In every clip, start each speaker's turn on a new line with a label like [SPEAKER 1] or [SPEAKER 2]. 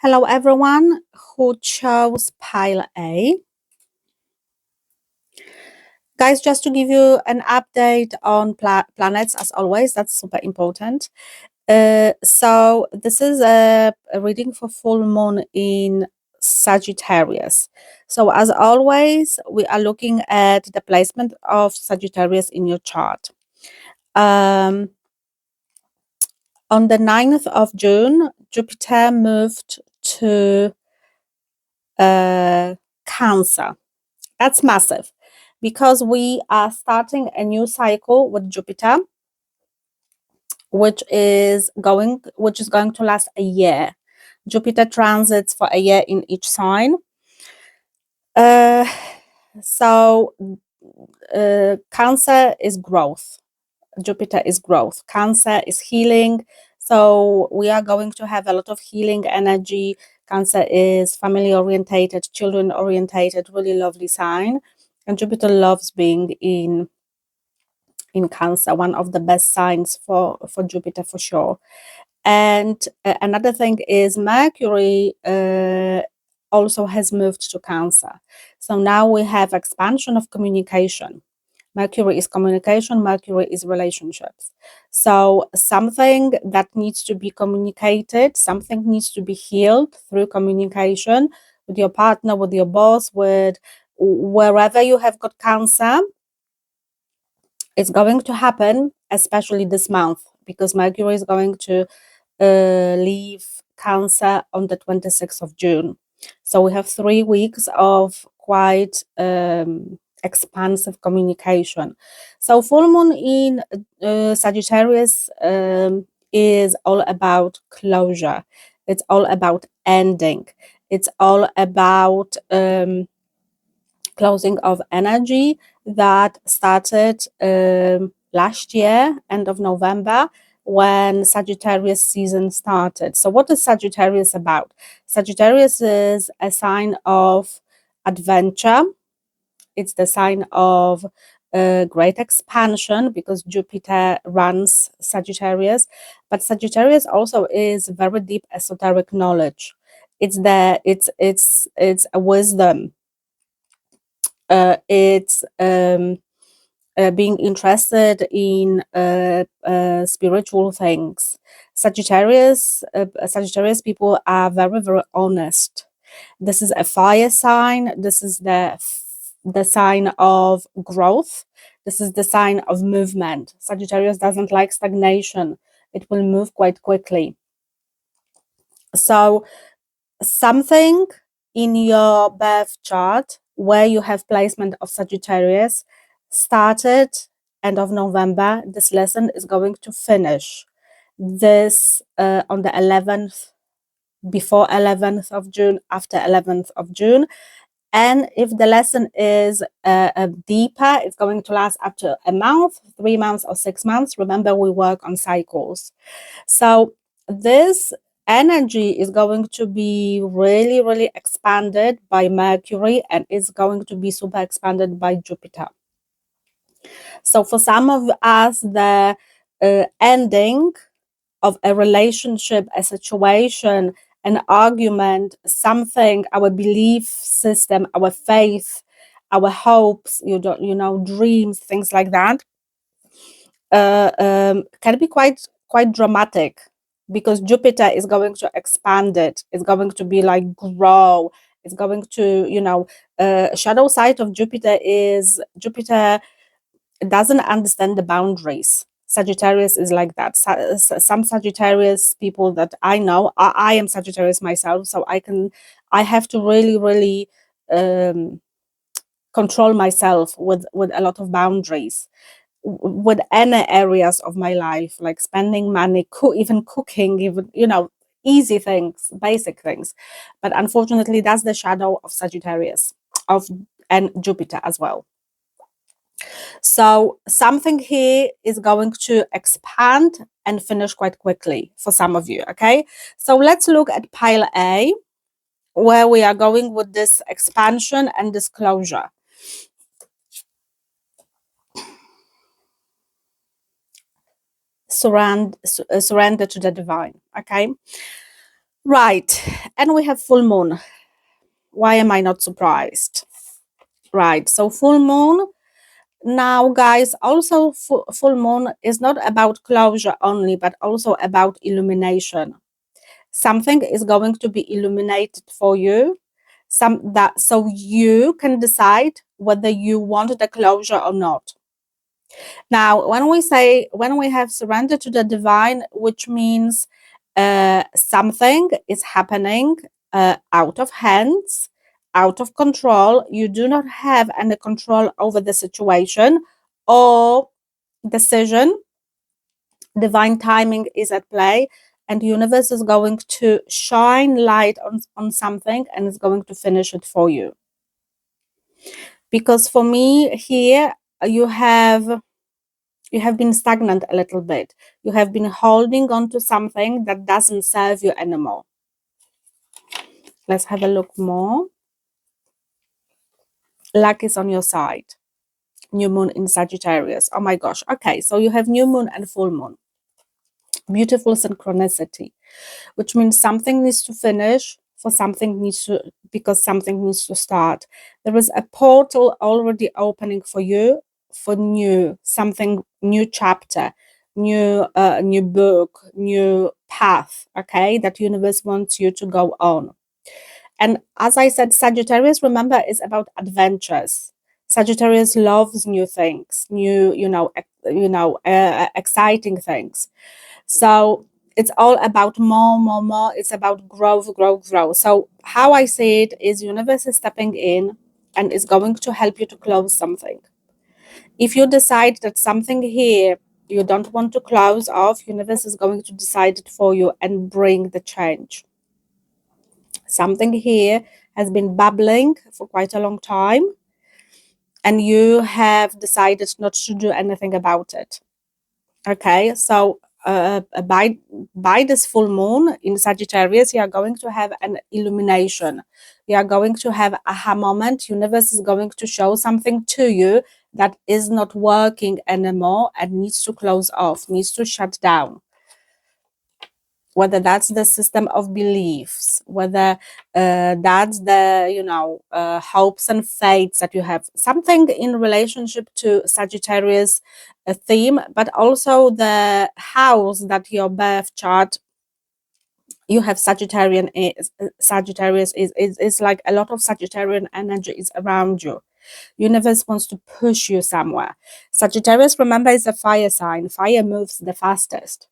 [SPEAKER 1] Hello, everyone who chose pile A. Guys, just to give you an update on planets, as always, that's super important. So this is a reading for full moon in Sagittarius. So as always, we are looking at the placement of Sagittarius in your chart. On the 9th of June, Jupiter moved to Cancer. That's massive because we are starting a new cycle with Jupiter, which is going to last a year. Jupiter transits for a year in each sign. So Cancer is growth. Jupiter is growth. Cancer is healing. So we are going to have a lot of healing energy. Cancer is family orientated, children orientated, really lovely sign. And Jupiter loves being in Cancer, one of the best signs for Jupiter for sure. And another thing is Mercury also has moved to Cancer. So now we have expansion of communication. Mercury is communication, Mercury is relationships. So something that needs to be communicated, something needs to be healed through communication with your partner, with your boss, with wherever you have got Cancer. It's going to happen, especially this month, because Mercury is going to leave Cancer on the 26th of June. So we have 3 weeks of quite expansive communication. So full moon in Sagittarius is all about closure. It's all about ending. It's all about closing of energy that started last year, end of November, when Sagittarius season started. So what is Sagittarius about? Sagittarius is a sign of adventure. It's the sign of great expansion because Jupiter runs Sagittarius, but Sagittarius also is very deep esoteric knowledge. It's a wisdom. It's being interested in spiritual things. Sagittarius people are very, very honest. This is a fire sign. This is the sign of growth. This is the sign of movement. Sagittarius doesn't like stagnation. It will move quite quickly. So something in your birth chart where you have placement of Sagittarius started end of November. This lesson is going to finish this on the 11th, before 11th of June, after 11th of June. And if the lesson is deeper, it's going to last up to a month, 3 months, or 6 months. Remember, we work on cycles. So this energy is going to be really, really expanded by Mercury, and it's going to be super expanded by Jupiter. So for some of us, the ending of a relationship, a situation, an argument, something, our belief system, our faith, our hopes, dreams, things like that, can be quite dramatic, because Jupiter is going to expand it. It's going to be like grow. It's going to, shadow side of Jupiter is Jupiter doesn't understand the boundaries. Sagittarius is like that. Some Sagittarius people that I know, I am Sagittarius myself, so I have to really, really control myself with a lot of boundaries with any areas of my life, like spending money, even cooking, even easy things, basic things. But unfortunately, that's the shadow of Sagittarius, and Jupiter as well. So something here is going to expand and finish quite quickly for some of you. Okay, so let's look at pile A, where we are going with this expansion and disclosure. Surrender to the divine. Okay, Right, and we have full moon. Why am I not surprised? Right, so full moon. Now, guys, also full moon is not about closure only, but also about illumination. Something is going to be illuminated for you, so you can decide whether you want the closure or not. Now, when we have surrendered to the divine, which means something is happening out of hands, out of control, you do not have any control over the situation or decision, divine timing is at play, and the universe is going to shine light on something and is going to finish it for you. Because for me here, you have been stagnant a little bit. You have been holding on to something that doesn't serve you anymore. Let's have a look more. Luck is on your side. New moon in Sagittarius. Oh my gosh. Okay, so you have new moon and full moon. Beautiful synchronicity, which means something needs to finish because something needs to start. There is a portal already opening for you for something, new chapter, new book, new path, okay, that universe wants you to go on. And as I said, Sagittarius, remember, is about adventures. Sagittarius loves new things, exciting things. So it's all about more. It's about growth. So how I see it is universe is stepping in and is going to help you to close something. If you decide that something here you don't want to close off, universe is going to decide it for you and bring the change. Something here has been bubbling for quite a long time and you have decided not to do anything about it. Okay, so by this full moon in Sagittarius, you are going to have an illumination. You are going to have aha moment. Universe is going to show something to you that is not working anymore and needs to close off, needs to shut down. Whether that's the system of beliefs, whether that's the hopes and fates that you have, something in relationship to Sagittarius theme, but also the house that your birth chart you have. Sagittarius is like a lot of Sagittarian energy is around you. Universe wants to push you somewhere. Sagittarius, remember, is a fire sign. Fire moves the fastest.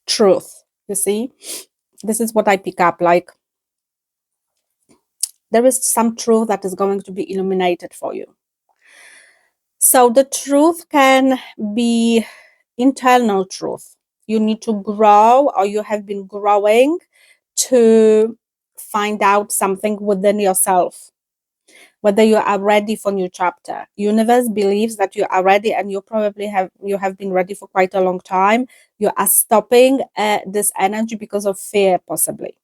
[SPEAKER 1] Truth, you see, this is what I pick up, like there is some truth that is going to be illuminated for you. So the truth can be internal truth. You need to grow, or you have been growing to find out something within yourself, whether you are ready for new chapter. Universe believes that you are ready, and you have been ready for quite a long time. You are stopping this energy because of fear, possibly.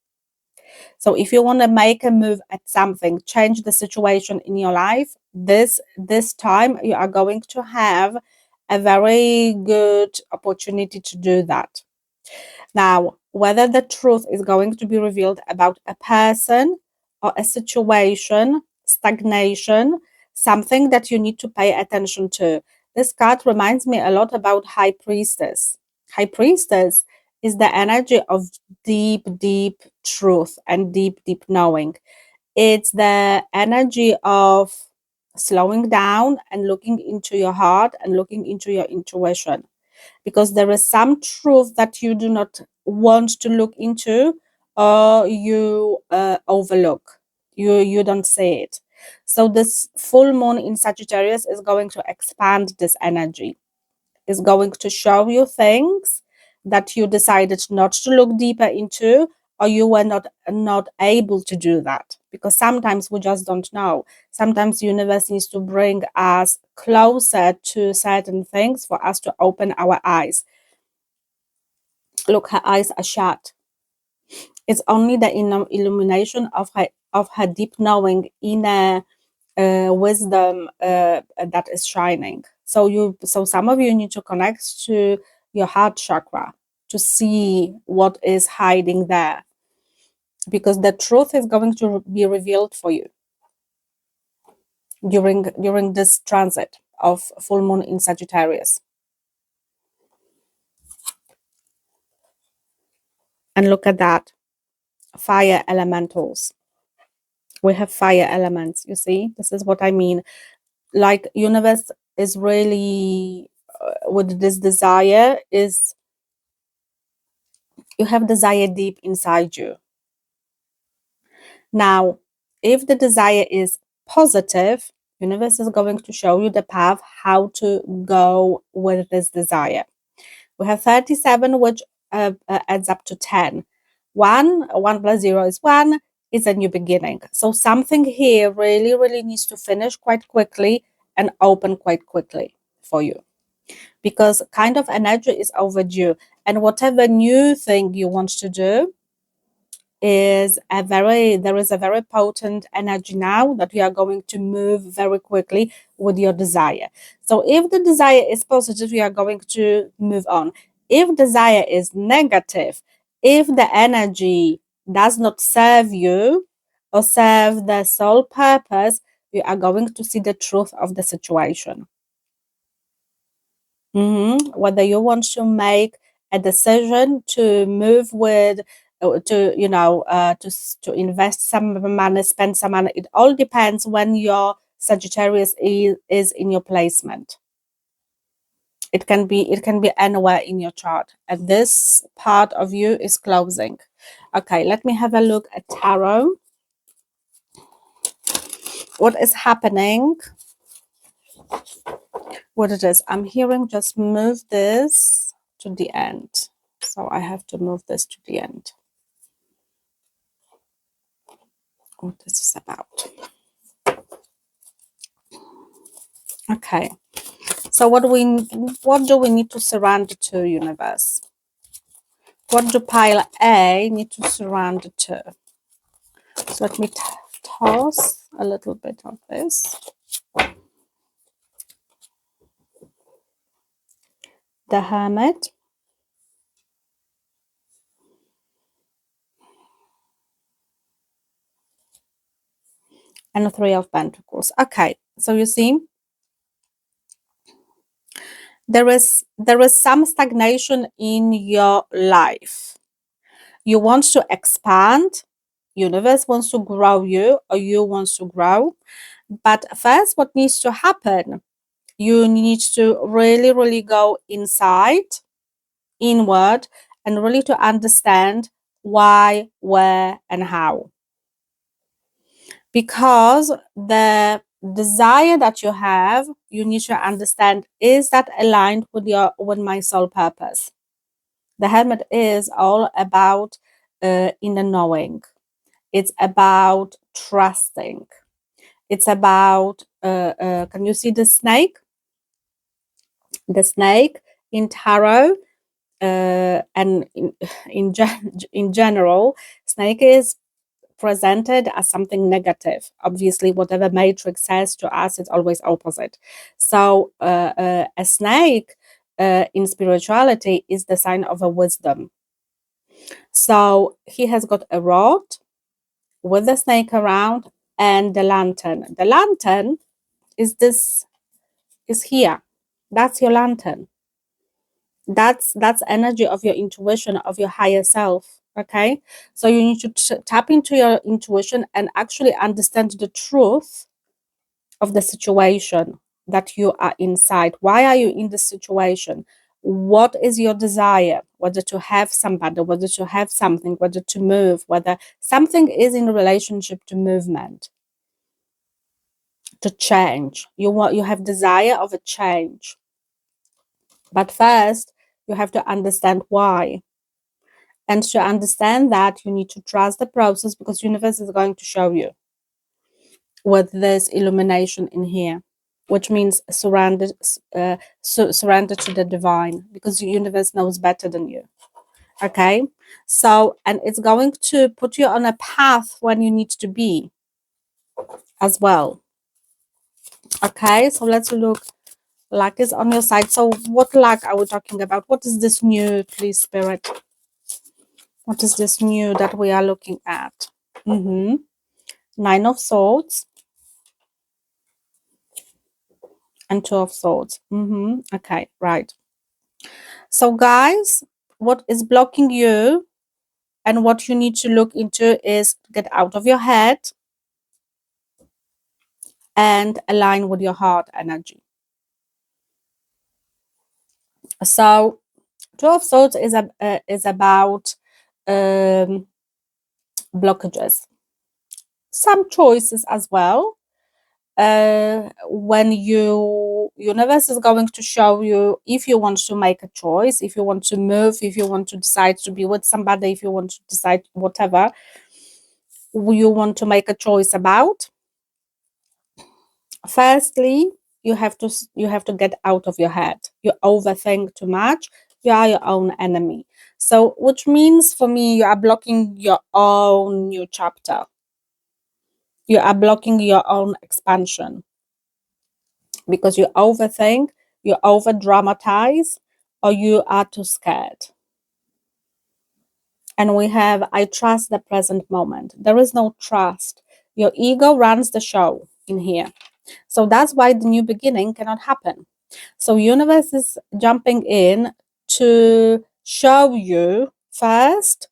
[SPEAKER 1] So if you want to make a move at something, change the situation in your life, this time you are going to have a very good opportunity to do that. Now, whether the truth is going to be revealed about a person or a situation, stagnation, something that you need to pay attention to. This card reminds me a lot about High Priestess. High Priestess is the energy of deep truth and deep knowing. It's the energy of slowing down and looking into your heart and looking into your intuition, because there is some truth that you do not want to look into, or you overlook, you don't see it. So this full moon in Sagittarius is going to expand this energy, is going to show you things that you decided not to look deeper into, or you were not able to do that, because sometimes we just don't know. Sometimes the universe needs to bring us closer to certain things for us to open our eyes. Look, her eyes are shut. It's only the illumination of her deep knowing, inner wisdom that is shining. So some of you need to connect to your heart chakra to see what is hiding there, because the truth is going to be revealed for you during this transit of full moon in Sagittarius. And look at that, fire elementals. We have fire elements, you see? This is what I mean. Like, universe is really with this desire, is you have desire deep inside you. Now, if the desire is positive, universe is going to show you the path how to go with this desire. We have 37, which adds up to 10. 1 plus 0 is 1. It's a new beginning. So something here really, really needs to finish quite quickly and open quite quickly for you, because kind of energy is overdue. And whatever new thing you want to do, there is a very potent energy now that you are going to move very quickly with your desire. So if the desire is positive, you are going to move on. If desire is negative, if the energy does not serve you or serve the sole purpose, you are going to see the truth of the situation. Whether you want to make a decision to move with, to invest some money, spend some money, it all depends when your Sagittarius is in your placement. It can be anywhere in your chart, and this part of you is closing. Okay, let me have a look at tarot. What is happening? What it is, I'm hearing just move this to the end. So I have to move this to the end. What this is about. Okay. So what do we need to surrender to, universe? What do pile A need to surrender to? So let me toss a little bit of this. The Hermit. And the Three of Pentacles. Okay, so you see, there is some stagnation in your life. You want to expand, universe wants to grow you, or you want to grow. But first, what needs to happen? You need to really, really go inward, and really to understand why, where, and how. Because the desire that you have, you need to understand, is that aligned with my soul purpose? The Hermit is all about inner knowing. It's about trusting. It's about, can you see the snake? The snake in tarot, and in general, snake is presented as something negative. Obviously, whatever matrix says to us, it's always opposite. So a snake in spirituality is the sign of a wisdom. So he has got a rod with the snake around and the lantern. The lantern is here. That's your lantern. That's energy of your intuition, of your higher self. Okay, so you need to tap into your intuition and actually understand the truth of the situation that you are inside. Why are you in this situation? What is your desire? Whether to have somebody, whether to have something, whether to move, whether something is in relationship to movement, to change. You have desire of a change. But first, you have to understand why. And to understand that, you need to trust the process, because universe is going to show you with this illumination in here, which means surrender to the divine, because the universe knows better than you. Okay, so, and it's going to put you on a path when you need to be as well. Okay, so let's look Luck is on your side. So what luck are we talking about? What is this new, please, Spirit? What is this new that we are looking at? Nine of Swords and Two of Swords. Okay, right. So guys, what is blocking you and what you need to look into is get out of your head and align with your heart energy. So Two of Swords is about blockages, some choices as well. When universe is going to show you if you want to make a choice, if you want to move, if you want to decide to be with somebody, if you want to decide whatever you want to make a choice about. Firstly, you have to get out of your head. You overthink too much. You are your own enemy. So which means for me, you are blocking your own new chapter. You are blocking your own expansion because you overthink, you over dramatize, or you are too scared. And we have, I trust the present moment. There is no trust. Your ego runs the show in here. So that's why the new beginning cannot happen. So universe is jumping in to show you first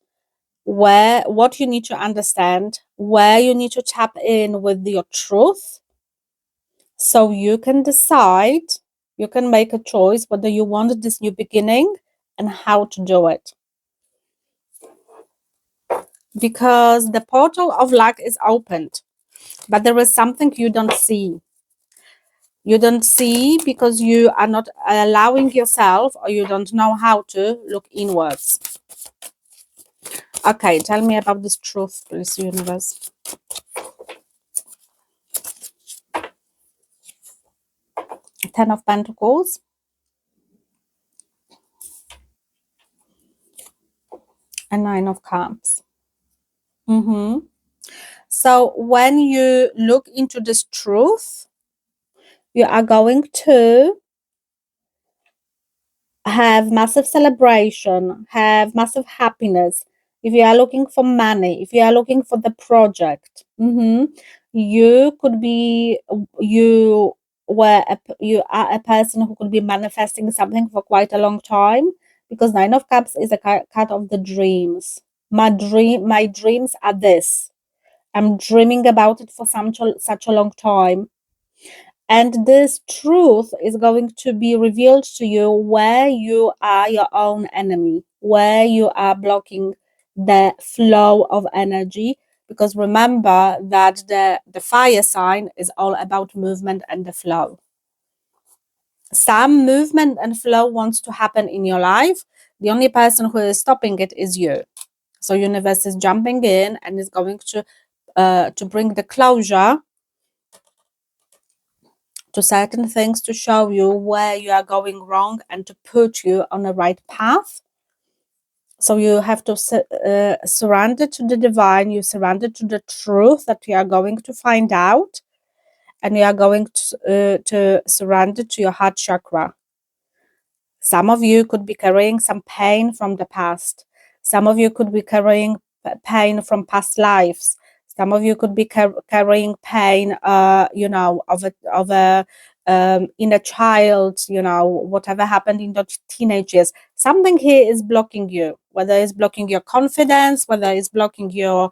[SPEAKER 1] what you need to understand, where you need to tap in with your truth, so you can decide, you can make a choice whether you want this new beginning and how to do it. Because the portal of luck is opened, but there is something you don't see. You don't see because you are not allowing yourself, or you don't know how to look inwards. Okay, tell me about this truth, please, universe. Ten of Pentacles. And Nine of Cups. So when you look into this truth, you are going to have massive celebration, have massive happiness. If you are looking for money, if you are looking for the project, you could be, you are a person who could be manifesting something for quite a long time, because Nine of Cups is a card of the dreams. My dreams are this. I'm dreaming about it for such a long time. And this truth is going to be revealed to you where you are your own enemy, where you are blocking the flow of energy. Because remember that the fire sign is all about movement and the flow. Some movement and flow wants to happen in your life. The only person who is stopping it is you. So universe is jumping in and is going to bring the closure to certain things, to show you where you are going wrong and to put you on the right path. So you have to surrender to the divine, you surrender to the truth that you are going to find out, and you are going to surrender to your heart chakra. Some of you could be carrying some pain from the past. Some of you could be carrying pain from past lives. Some of you could be carrying pain, of a inner child, whatever happened in the teenage years. Something here is blocking you, whether it's blocking your confidence, whether it's blocking your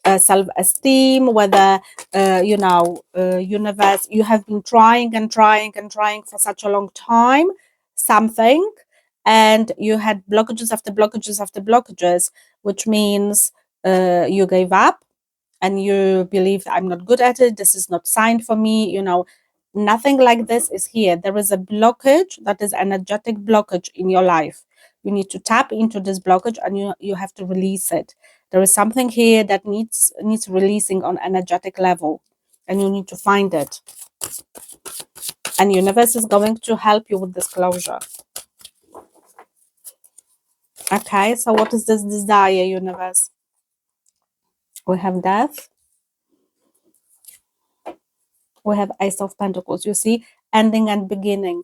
[SPEAKER 1] self-esteem, whether universe, you have been trying and trying and trying for such a long time something, and you had blockages after blockages after blockages, which means you gave up and you believe I'm not good at it, this is not signed for me. Nothing like this is here. There is a blockage, that is energetic blockage in your life. You need to tap into this blockage and you have to release it. There is something here that needs releasing on energetic level, and you need to find it. And universe is going to help you with this closure. Okay, so what is this desire, universe? We have death. We have Ace of Pentacles. You see, ending and beginning.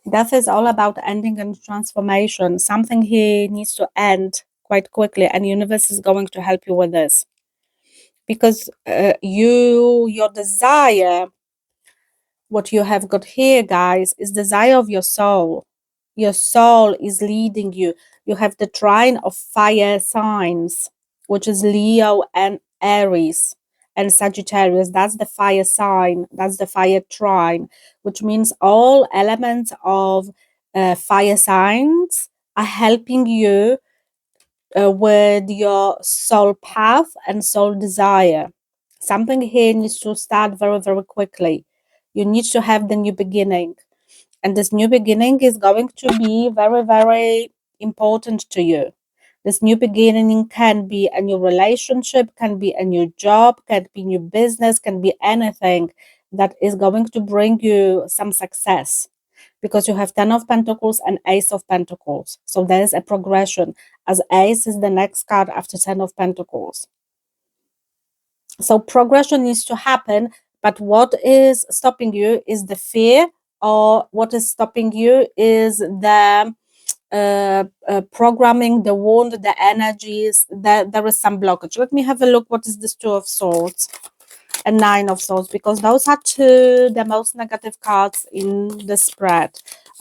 [SPEAKER 1] Death is all about ending and transformation. Something here needs to end quite quickly, and universe is going to help you with this. Because your desire, what you have got here, guys, is desire of your soul. Your soul is leading you. You have the trine of fire signs, which is Leo and Aries and Sagittarius. That's the fire sign. That's the fire trine, which means all elements of fire signs are helping you with your soul path and soul desire. Something here needs to start very, very quickly. You need to have the new beginning. And this new beginning is going to be very, very important to you. This new beginning can be a new relationship, can be a new job, can be new business, can be anything that is going to bring you some success, because you have 10 of Pentacles and Ace of Pentacles. So there is a progression, as Ace is the next card after 10 of Pentacles. So progression needs to happen, but what is stopping you is the fear, or what is stopping you is the programming, the wound, the energies. There is some blockage. Let me have a look. What is this Two of Swords and Nine of Swords? Because those are the most negative cards in the spread.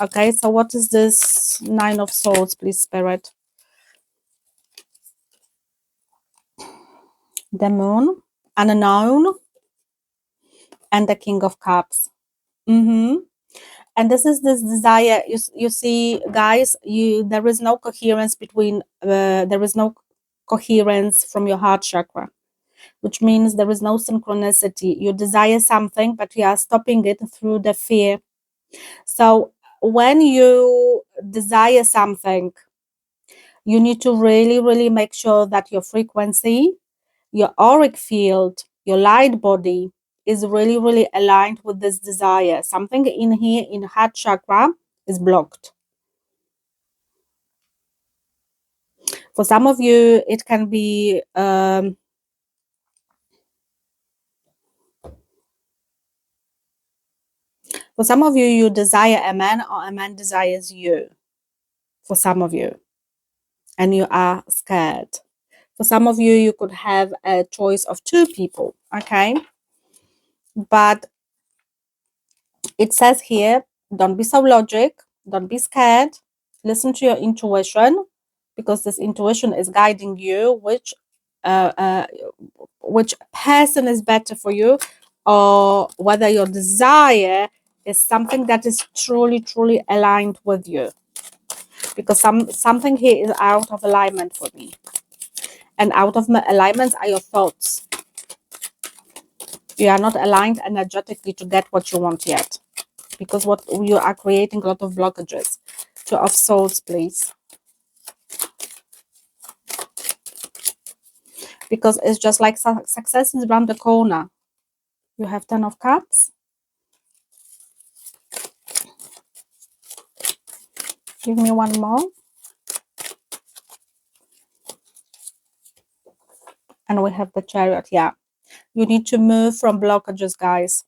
[SPEAKER 1] Okay, so what is this Nine of Swords, please, Spirit? The Moon, Unknown, and the King of Cups. And this is this desire. You see, guys, there is no coherence between there is no coherence from your heart chakra, which means there is no synchronicity. You desire something, but you are stopping it through the fear. So when you desire something, you need to really, really make sure that your frequency, your auric field, your light body is really, really aligned with this desire. Something in here in heart chakra is blocked. For some of you, it can be for some of you, you desire a man, or a man desires you. For some of you, and you are scared. For some of you, you could have a choice of two people, okay? But it says here, don't be so logic, don't be scared, listen to your intuition, because this intuition is guiding you which person is better for you, or whether your desire is something that is truly, truly aligned with you. Because something here is out of alignment for me. And out of my alignments are your thoughts. You are not aligned energetically to get what you want yet, because what you are creating a lot of blockages. Two of Swords, please. Because it's just like success is around the corner. You have 10 of Cups. Give me one more. And we have the Chariot. Yeah, you need to move from blockages, guys.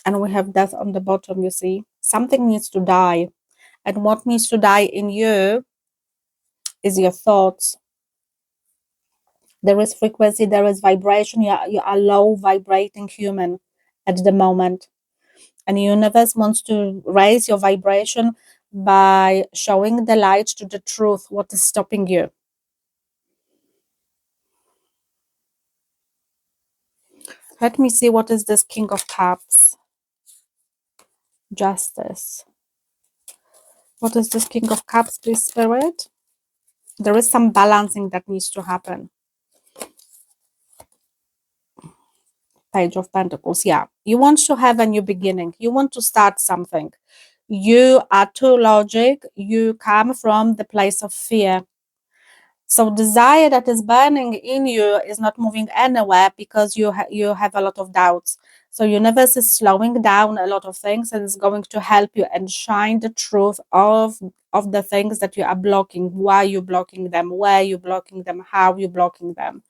[SPEAKER 1] And we have Death on the bottom, you see. Something needs to die. And what needs to die in you is your thoughts. There is frequency, there is vibration. You are low vibrating human at the moment. And the universe wants to raise your vibration by showing the light to the truth, what is stopping you. Let me see, what is this King of Cups? Justice. What is this King of Cups, please, Spirit? There is some balancing that needs to happen. Page of Pentacles. Yeah, you want to have a new beginning. You want to start something. You are too logic. You come from the place of fear. So desire that is burning in you is not moving anywhere, because you have a lot of doubts. So universe is slowing down a lot of things, and is going to help you and shine the truth of the things that you are blocking. Why you blocking them? Where you blocking them? How you blocking them?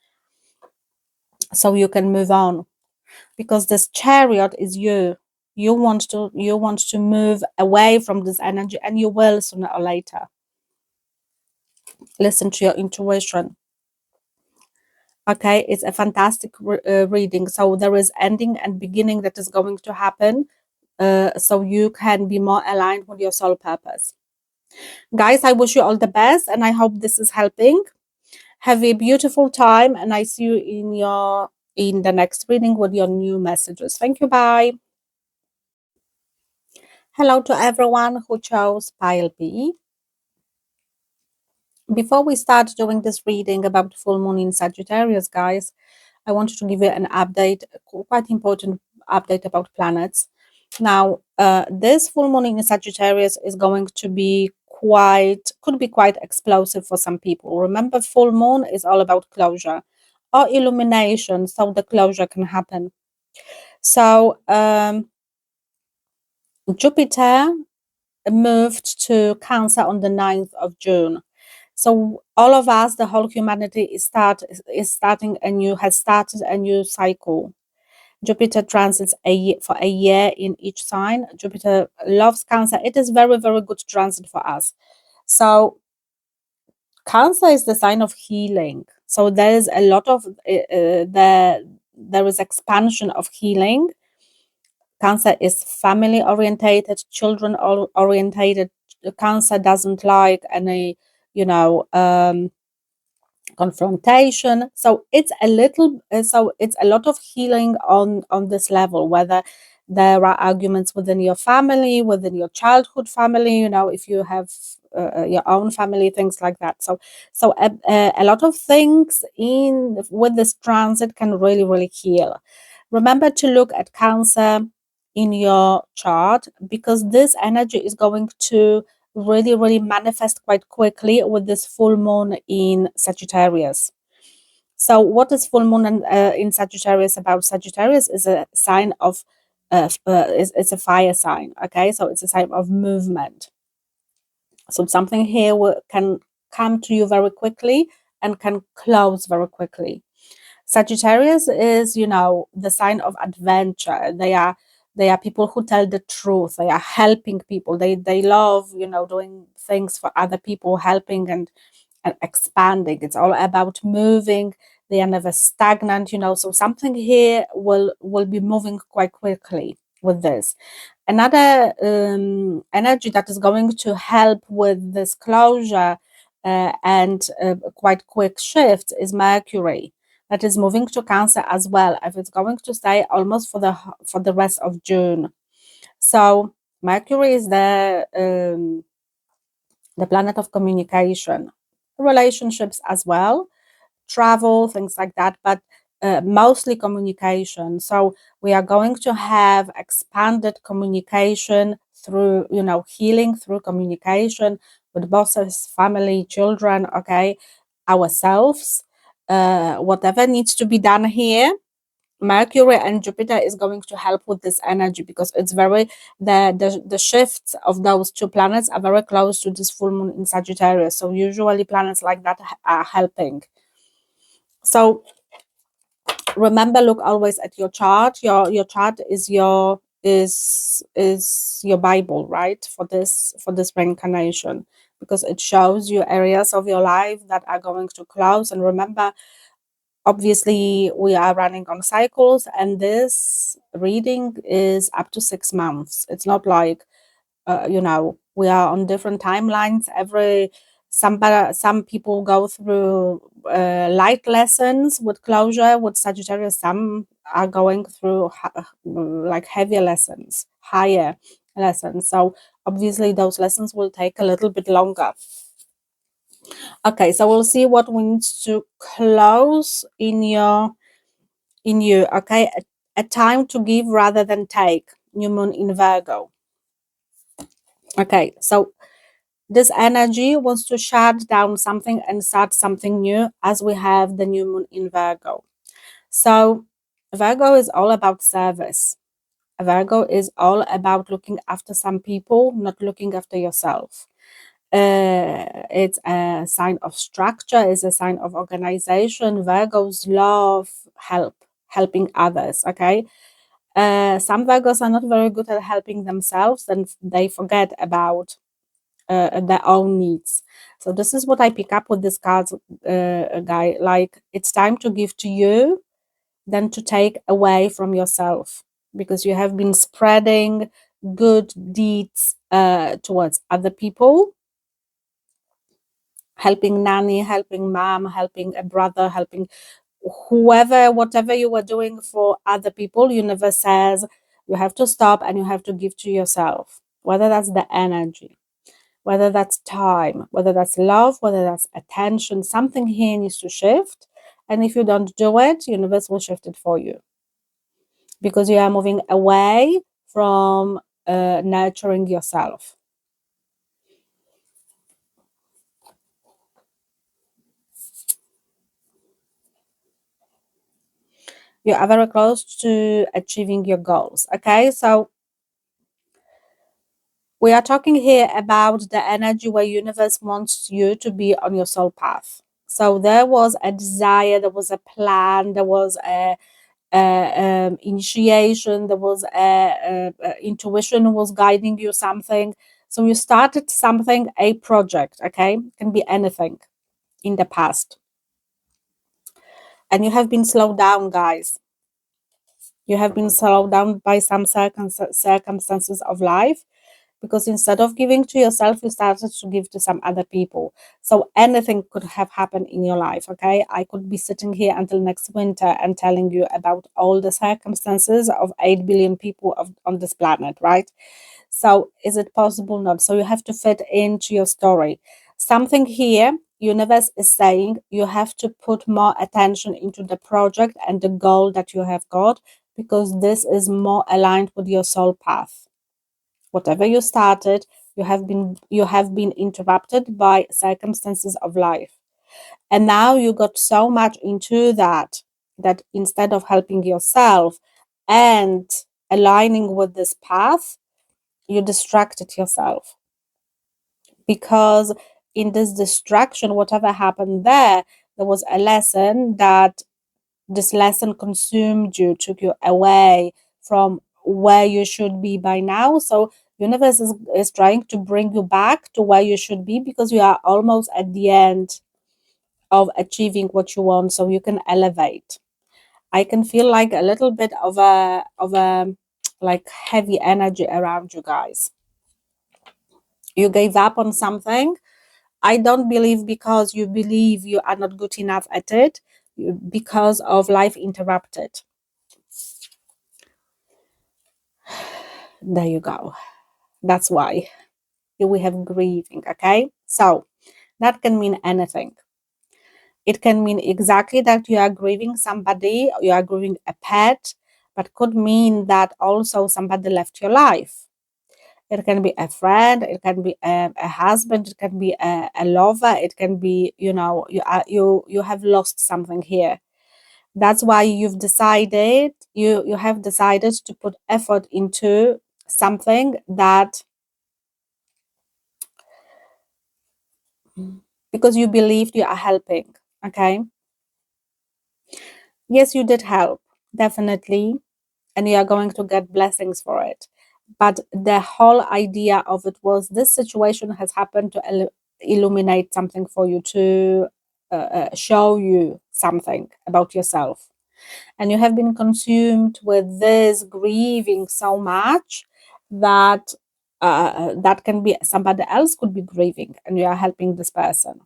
[SPEAKER 1] So you can move on, because this Chariot is you. You want to move away from this energy, and you will sooner or later. Listen to your intuition. Okay, it's a fantastic reading. So there is ending and beginning that is going to happen, so you can be more aligned with your soul purpose. Guys, I wish you all the best, and I hope this is helping. Have a beautiful time, and I see you in the next reading with your new messages. Thank you. Bye. Hello to everyone who chose pile B. Before we start doing this reading about full moon in Sagittarius, guys, I wanted to give you an update, quite important update about planets. Now, this full moon in Sagittarius is going to be could be quite explosive for some people. Remember, full moon is all about closure or illumination, so the closure can happen. So, Jupiter moved to Cancer on the 9th of June. So all of us, the whole humanity has started a new cycle. Jupiter transits for a year in each sign. Jupiter loves Cancer. It is very, very good transit for us. So Cancer is the sign of healing. So there is a lot of there is expansion of healing. Cancer is family orientated, children orientated. Cancer doesn't like any, confrontation. So it's a lot of healing on this level, whether there are arguments within your family, within your childhood family, if you have your own family, things like that. So a lot of things with this transit can really, really heal. Remember to look at Cancer in your chart, because this energy is going to really, really manifest quite quickly with this full moon in Sagittarius. So what is full moon in Sagittarius about? Sagittarius is a sign of it's a fire sign. Okay, so it's a sign of movement. So something here can come to you very quickly and can close very quickly. Sagittarius is, the sign of adventure. They are people who tell the truth. They are helping people. They love, doing things for other people, helping and expanding. It's all about moving. They are never stagnant, so something here will be moving quite quickly with this. Another energy that is going to help with this closure and quite quick shift is Mercury, that is moving to Cancer as well. If it's going to stay almost for the rest of June. So Mercury is the planet of communication, relationships as well, travel, things like that, but mostly communication. So we are going to have expanded communication through, healing through communication with bosses, family, children, okay, ourselves, whatever needs to be done here. Mercury and Jupiter is going to help with this energy, because it's very the shifts of those two planets are very close to this full moon in Sagittarius. So usually planets like that are helping. So remember, look always at your chart. Your chart is your Bible, right? For this reincarnation, because it shows you areas of your life that are going to close. And remember, obviously we are running on cycles, and this reading is up to 6 months. It's not like we are on different timelines. Some people go through light lessons with closure with Sagittarius. Some are going through like heavier lessons, higher lessons. So obviously those lessons will take a little bit longer. Okay, so we'll see what we need to close in you. Okay, a time to give rather than take. New moon in Virgo. Okay, so this energy wants to shut down something and start something new, as we have the new moon in Virgo. So Virgo is all about service. Virgo is all about looking after some people, not looking after yourself. It's a sign of structure, it's a sign of organization. Virgos love helping others, okay? Some Virgos are not very good at helping themselves, and they forget about their own needs. So this is what I pick up with this cards, guy. Like, it's time to give to you than to take away from yourself, because you have been spreading good deeds towards other people, helping nanny, helping mom, helping a brother, helping whoever, whatever you were doing for other people. Universe says you have to stop and you have to give to yourself, whether that's the energy, whether that's time, whether that's love, whether that's attention. Something here needs to shift, and if you don't do it, universe will shift it for you, because you are moving away from nurturing yourself. You are very close to achieving your goals. Okay, so we are talking here about the energy where universe wants you to be on your soul path. So there was a desire, there was a plan, there was a initiation, there was intuition was guiding you something. So you started something, a project. Okay, it can be anything in the past, and you have been slowed down, guys. You have been slowed down by some circumstances of life, because instead of giving to yourself, you started to give to some other people. So anything could have happened in your life. Okay, I could be sitting here until next winter and telling you about all the circumstances of 8 billion people on this planet, right? So is it possible? Not. So you have to fit into your story. Something here, universe is saying you have to put more attention into the project and the goal that you have got, because this is more aligned with your soul path. Whatever you started, you have been interrupted by circumstances of life. And now you got so much into that instead of helping yourself and aligning with this path, you distracted yourself, because in this distraction, whatever happened there was a lesson that this lesson consumed you, took you away from where you should be by now. So universe is trying to bring you back to where you should be, because you are almost at the end of achieving what you want, so you can elevate. I can feel like a little bit of a like heavy energy around you guys. You gave up on something. I don't believe because you believe you are not good enough at it, because of life interrupted. There you go. That's why we have grieving. Okay, so that can mean anything. It can mean exactly that you are grieving somebody, you are grieving a pet, but could mean that also somebody left your life. It can be a friend, it can be a husband, it can be a lover, it can be, you have lost something here. That's why you have decided to put effort into something that, because you believed you are helping. Okay, yes, you did help, definitely, and you are going to get blessings for it. But the whole idea of it was, this situation has happened to illuminate something for you, to show you something about yourself. And you have been consumed with this grieving so much that that can be somebody else could be grieving, and you are helping this person.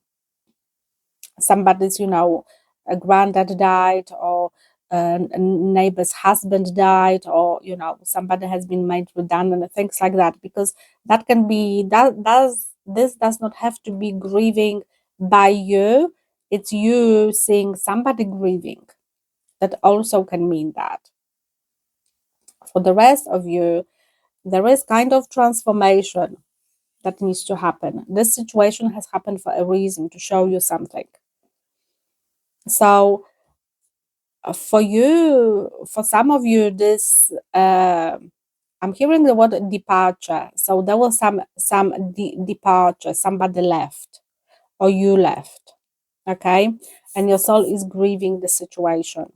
[SPEAKER 1] Somebody's, a granddad died, or a neighbor's husband died, or somebody has been made redundant, things like that, because that can be, this does not have to be grieving by you. It's you seeing somebody grieving. That also can mean that. For the rest of you, there is kind of transformation that needs to happen. This situation has happened for a reason, to show you something. So for you, for some of you, this I'm hearing the word departure. So there was some departure. Somebody left, or you left. Okay, and your soul is grieving the situation.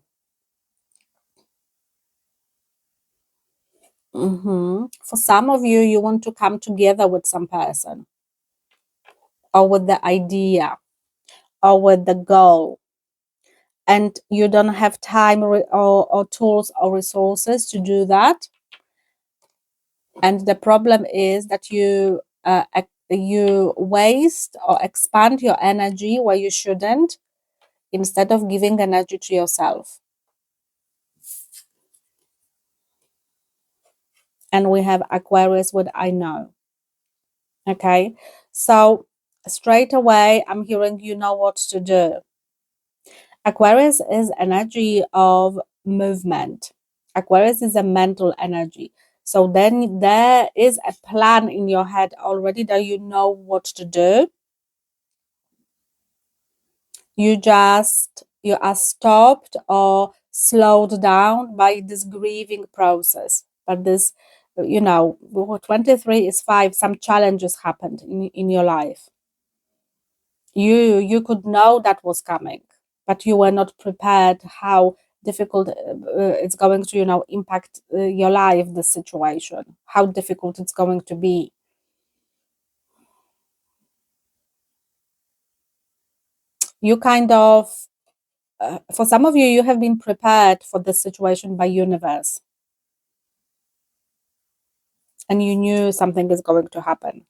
[SPEAKER 1] For some of you, you want to come together with some person, or with the idea, or with the goal, and you don't have time or tools or resources to do that. And the problem is that you waste or expand your energy where you shouldn't, instead of giving energy to yourself. And we have Aquarius with I know. Okay, so straight away I'm hearing you know what to do. Aquarius is energy of movement. Aquarius is a mental energy. So then there is a plan in your head already that you know what to do. You are stopped or slowed down by this grieving process. But this, 23 is 5, some challenges happened in your life. You could know that was coming, but you were not prepared how difficult it's going to impact your life, the situation, how difficult it's going to be. You kind of for some of you, you have been prepared for this situation by universe, and you knew something is going to happen.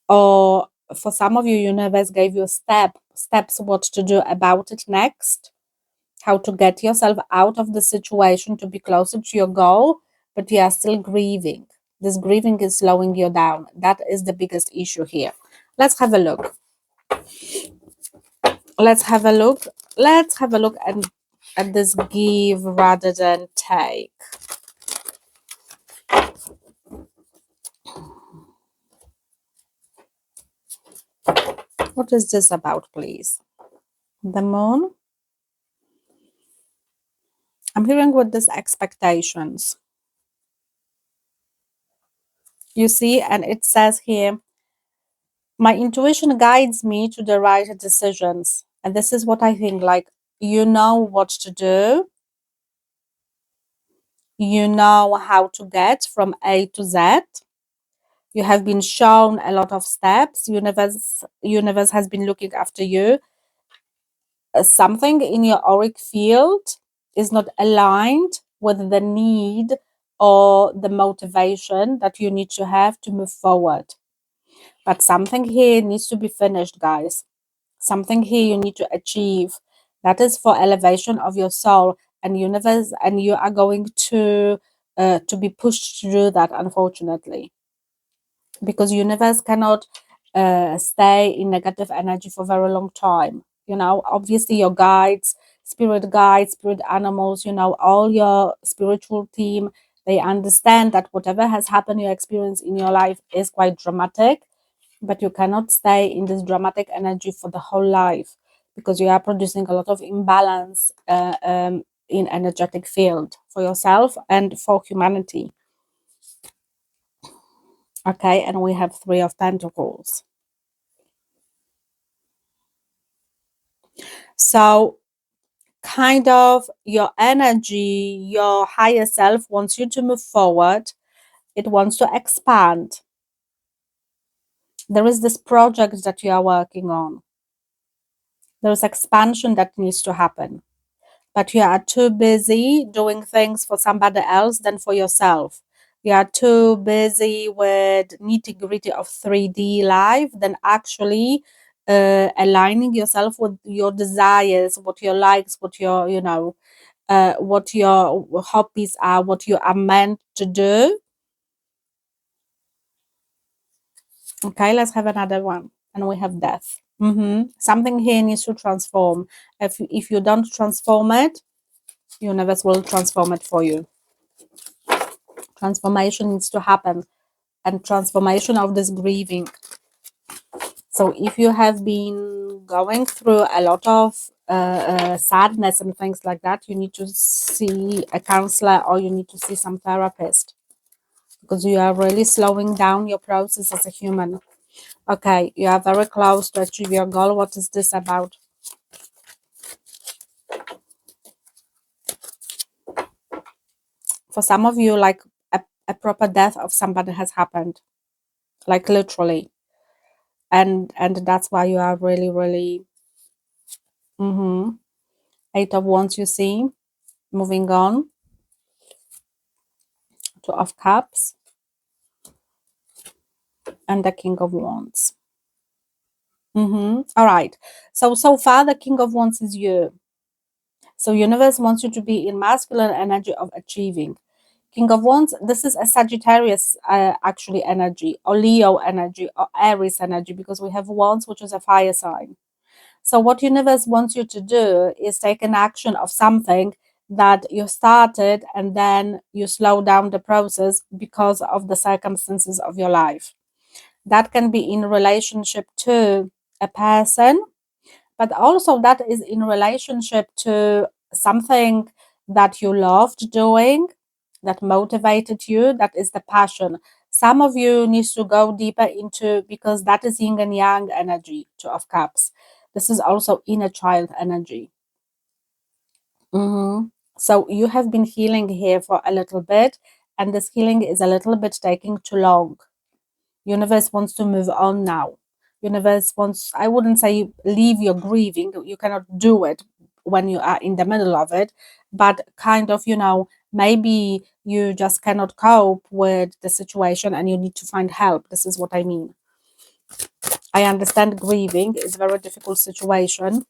[SPEAKER 1] Or for some of you, universe gave you steps what to do about it next, how to get yourself out of the situation to be closer to your goal, but you are still grieving. This grieving is slowing you down. That is the biggest issue here. Let's have a look. Let's have a look. Let's have a look at this give rather than take. What is this about, please? The moon. I'm hearing with these expectations. You see, and it says here, my intuition guides me to the right decisions. And this is what I think, like, you know what to do. You know how to get from A to Z. You have been shown a lot of steps. Universe has been looking after you. Something in your auric field is not aligned with the need or the motivation that you need to have to move forward. But something here needs to be finished, guys. Something here you need to achieve. That is for elevation of your soul and universe, and you are going to be pushed to do that, unfortunately, because universe cannot stay in negative energy for a very long time. Obviously your guides, spirit animals, all your spiritual team, they understand that whatever has happened, your experience in your life is quite dramatic, but you cannot stay in this dramatic energy for the whole life, because you are producing a lot of imbalance in energetic field for yourself and for humanity. Okay, and we have 3 of Pentacles. So kind of your energy, your higher self wants you to move forward. It wants to expand. There is this project that you are working on. There is expansion that needs to happen, but you are too busy doing things for somebody else than for yourself. You are too busy with nitty-gritty of 3D life than actually aligning yourself with your desires, what your likes, what your what your hobbies are, what you are meant to do. Okay, let's have another one. And we have death. Something here needs to transform. If you don't transform it, universe will transform it for you. Transformation needs to happen, and transformation of this grieving. So if you have been going through a lot of sadness and things like that, you need to see a counselor or you need to see some therapist, because you are really slowing down your process as a human. Okay, you are very close to achieve your goal. What is this about? For some of you, like a a proper death of somebody has happened, like literally. And that's why you are really, really 8 of Wands, you see. Moving on to of Cups and the King of Wands. All right. So far the King of Wands is you. So universe wants you to be in masculine energy of achieving. King of Wands, this is a Sagittarius actually energy, or Leo energy, or Aries energy, because we have Wands, which is a fire sign. So what universe wants you to do is take an action of something that you started, and then you slow down the process because of the circumstances of your life. That can be in relationship to a person, but also that is in relationship to something that you loved doing, that motivated you, that is the passion. Some of you need to go deeper into, because that is yin and yang energy, Two of Cups. This is also inner child energy. So you have been healing here for a little bit, and this healing is a little bit taking too long. Universe wants to move on now. Universe wants, I wouldn't say leave your grieving, you cannot do it when you are in the middle of it, but kind of, maybe you just cannot cope with the situation and you need to find help. This is what I mean. I understand grieving is a very difficult situation,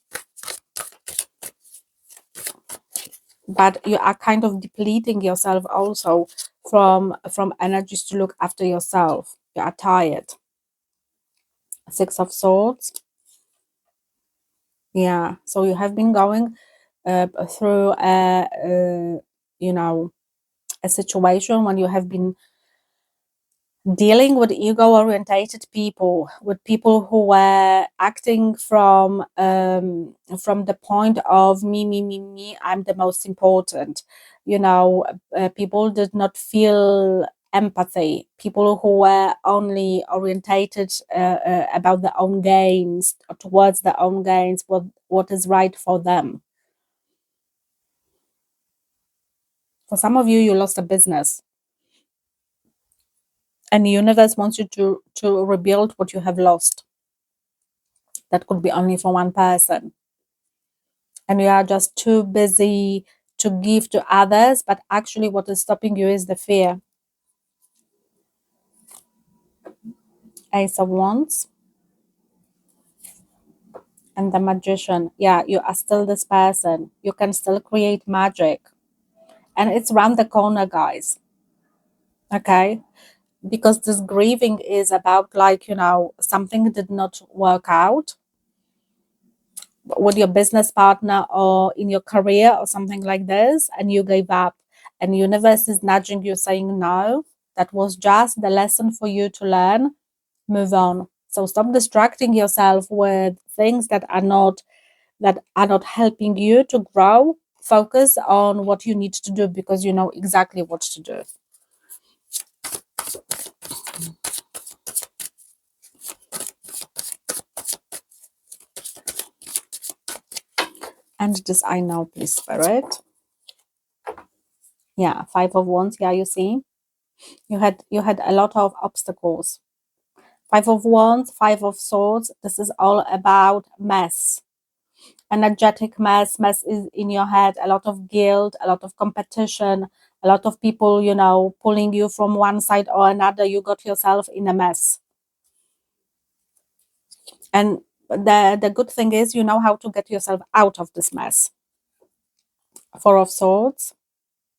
[SPEAKER 1] but you are kind of depleting yourself also from energies to look after yourself. You are tired. Six of Swords. Yeah, so you have been going through a situation when you have been dealing with ego-orientated people, with people who were acting from the point of me, I'm the most important. People did not feel empathy. People who were only orientated about their own gains, towards their own gains, what is right for them. For some of you, you lost a business, and the universe wants you to rebuild what you have lost. That could be only for one person, and you are just too busy to give to others, but actually what is stopping you is the fear. Ace of Wands and the Magician. Yeah, you are still this person. You can still create magic, and it's around the corner, guys. Okay, because this grieving is about, like, something did not work out with your business partner or in your career or something like this, and you gave up, and universe is nudging you, saying, no, that was just the lesson for you to learn. Move on. So stop distracting yourself with things that are not helping you to grow. Focus on what you need to do, because you know exactly what to do. And this I know, please, Spirit. Yeah, Five of Wands. Yeah, you see, you had a lot of obstacles. Five of Wands, Five of Swords. This is all about mess. Energetic mess. Mess is in your head. A lot of guilt, a lot of competition, a lot of people, pulling you from one side or another. You got yourself in a mess. And the good thing is, you know how to get yourself out of this mess. Four of Swords.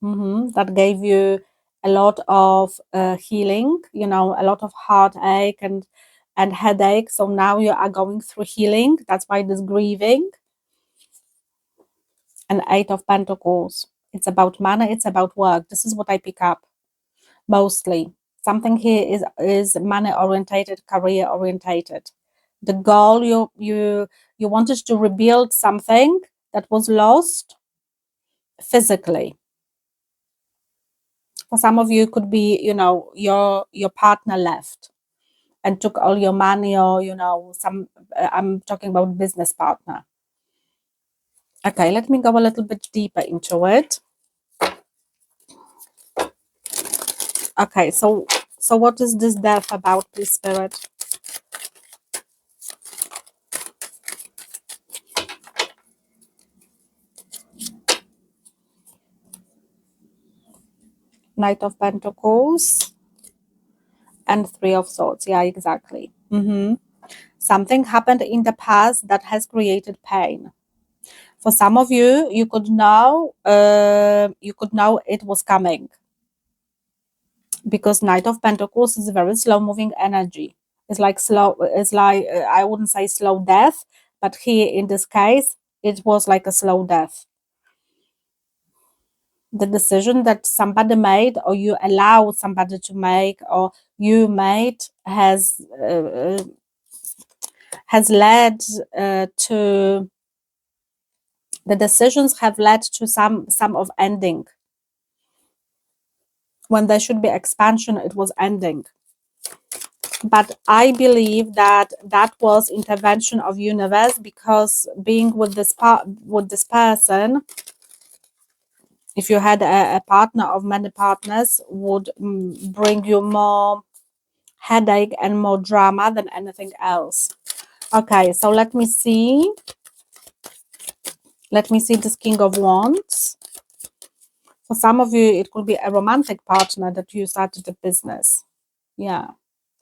[SPEAKER 1] That gave you a lot of healing, a lot of heartache and headache. So now you are going through healing. That's why this grieving. And Eight of Pentacles. It's about money. It's about work. This is what I pick up mostly. Something here is money orientated, career orientated. The goal, you wanted to rebuild something that was lost physically. For some of you, it could be, your partner left and took all your money, or I'm talking about business partner. Okay, let me go a little bit deeper into it. Okay, so what is this death about, this spirit? Knight of Pentacles and Three of Swords. Yeah, exactly. Something happened in the past that has created pain. For some of you, you could know it was coming, because Knight of Pentacles is a very slow moving energy. It's like slow. It's like I wouldn't say slow death, but here in this case, it was like a slow death. The decision that somebody made, or you allow somebody to make, or you made, has led to, the decisions have led to some of ending. When there should be expansion, it was ending. But I believe that that was intervention of universe, because being with this person, if you had a partner of many partners, would bring you more headache and more drama than anything else. Okay, so let me see this King of Wands. For some of you, it could be a romantic partner that you started a business. Yeah,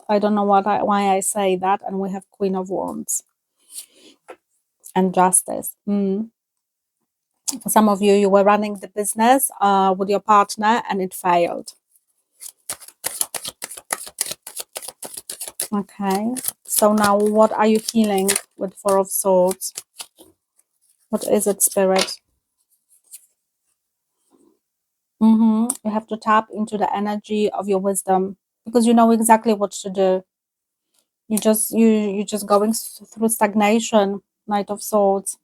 [SPEAKER 1] I don't know why I say that. And we have Queen of Wands and Justice. For some of you, you were running the business with your partner and it failed. Okay, so now what are you healing with Four of Swords? What is it, Spirit? You have to tap into the energy of your wisdom, because you know exactly what to do. You're just going through stagnation. Knight of Swords.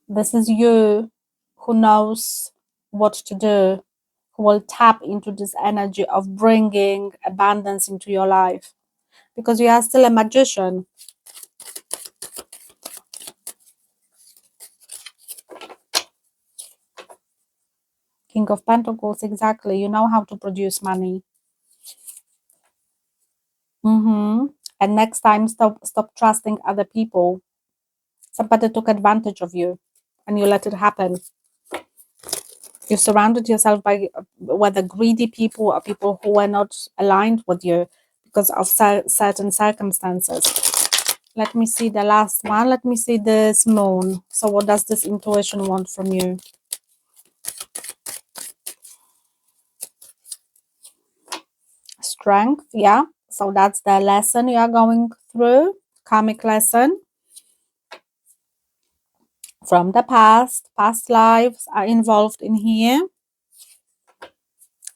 [SPEAKER 1] This is you who knows what to do, who will tap into this energy of bringing abundance into your life, because you are still a magician. King of Pentacles, exactly. You know how to produce money. And next time, stop trusting other people. Somebody took advantage of you and you let it happen. You surrounded yourself by whether greedy people or people who were not aligned with you because of certain circumstances. Let me see the last one. Let me see this moon. So what does this intuition want from you? Strength, yeah. So that's the lesson you are going through. Karmic lesson from the past. Past lives are involved in here.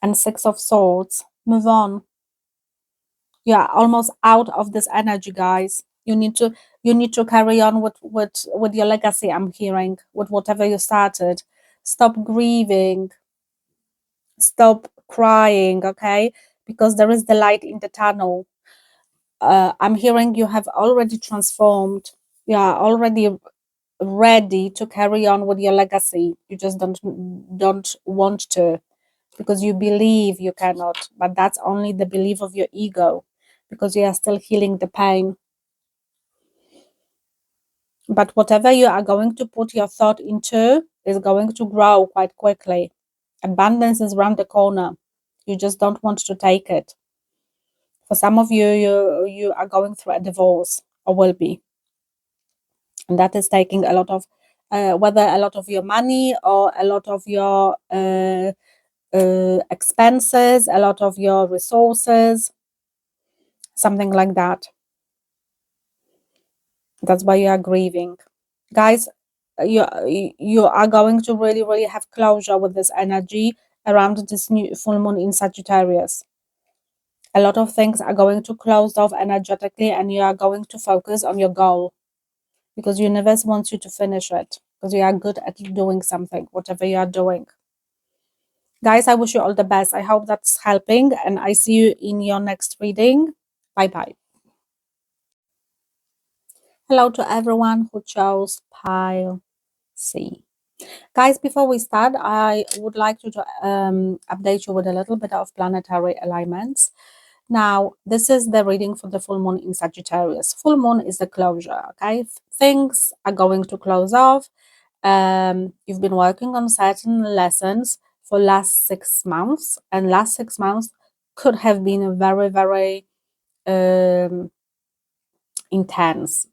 [SPEAKER 1] And Six of Swords. Move on. You are almost out of this energy, guys. You need to carry on with your legacy. I'm hearing, with whatever you started. Stop grieving. Stop crying, okay? Because there is the light in the tunnel. I'm hearing you have already transformed. You are already ready to carry on with your legacy. You just don't want to, because you believe you cannot. But that's only the belief of your ego, because you are still healing the pain. But whatever you are going to put your thought into is going to grow quite quickly. Abundance is around the corner. You just don't want to take it. For some of you, you are going through a divorce, or will be. And that is taking a lot of, whether a lot of your money or a lot of your expenses, a lot of your resources, something like that. That's why you are grieving. Guys, you are going to really have closure with this energy around this new full moon in Sagittarius. A lot of things are going to close off energetically, and you are going to focus on your goal, because universe wants you to finish it, because you are good at doing something, whatever you are doing. Guys, I wish you all the best. I hope that's helping, and I see you in your next reading. Bye bye. Hello to everyone who chose pile C. Guys, before we start, I would like to update you with a little bit of planetary alignments. Now, this is the reading for the full moon in Sagittarius. Full moon is the closure, okay? Things are going to close off. You've been working on certain lessons for last 6 months, and last 6 months could have been very, very intense.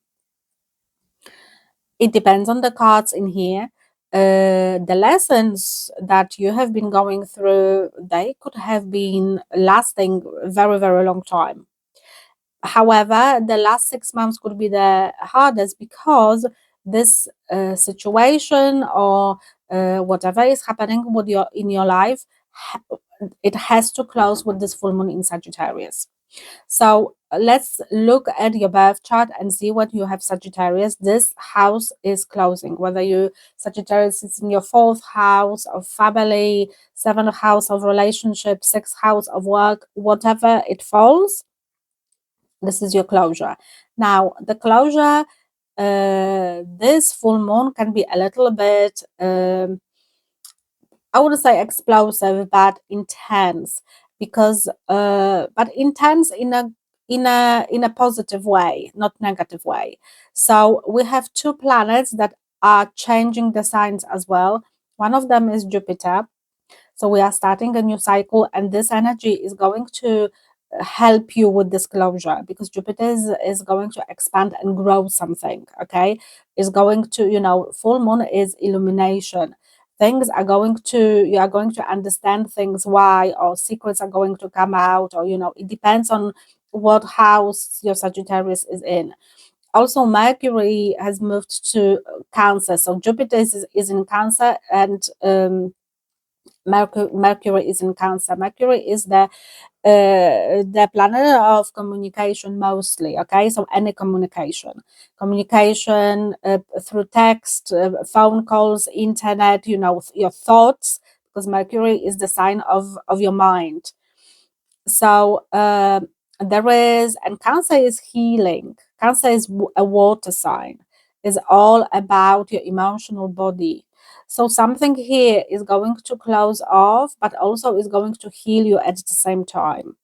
[SPEAKER 1] It depends on the cards in here. The lessons that you have been going through, they could have been lasting very, very long time. However, the last 6 months could be the hardest because this situation or whatever is happening with in your life, it has to close with this full moon in Sagittarius. So let's look at your birth chart and see what you have Sagittarius. This house is closing, whether you Sagittarius is in your 4th house of family, 7th house of relationship, 6th house of work, whatever it falls, this is your closure. Now, the closure, this full moon can be a little bit, I would say explosive, but intense, because, but intense in a positive way, not negative way. So we have 2 planets that are changing the signs as well. One of them is Jupiter. So we are starting a new cycle, and this energy is going to help you with disclosure, because Jupiter is going to expand and grow something, okay? Is going to, full moon is illumination. Things are going to, you are going to understand things why, or secrets are going to come out, or, it depends on what house your Sagittarius is in. Also, Mercury has moved to Cancer. So Jupiter is in Cancer, and Mercury is in Cancer. Mercury is the planet of communication mostly, okay? So any communication through text, phone calls, internet, your thoughts, because Mercury is the sign of your mind. So there is, and Cancer is healing. Cancer is a water sign, is all about your emotional body. So something here is going to close off, but also is going to heal you at the same time.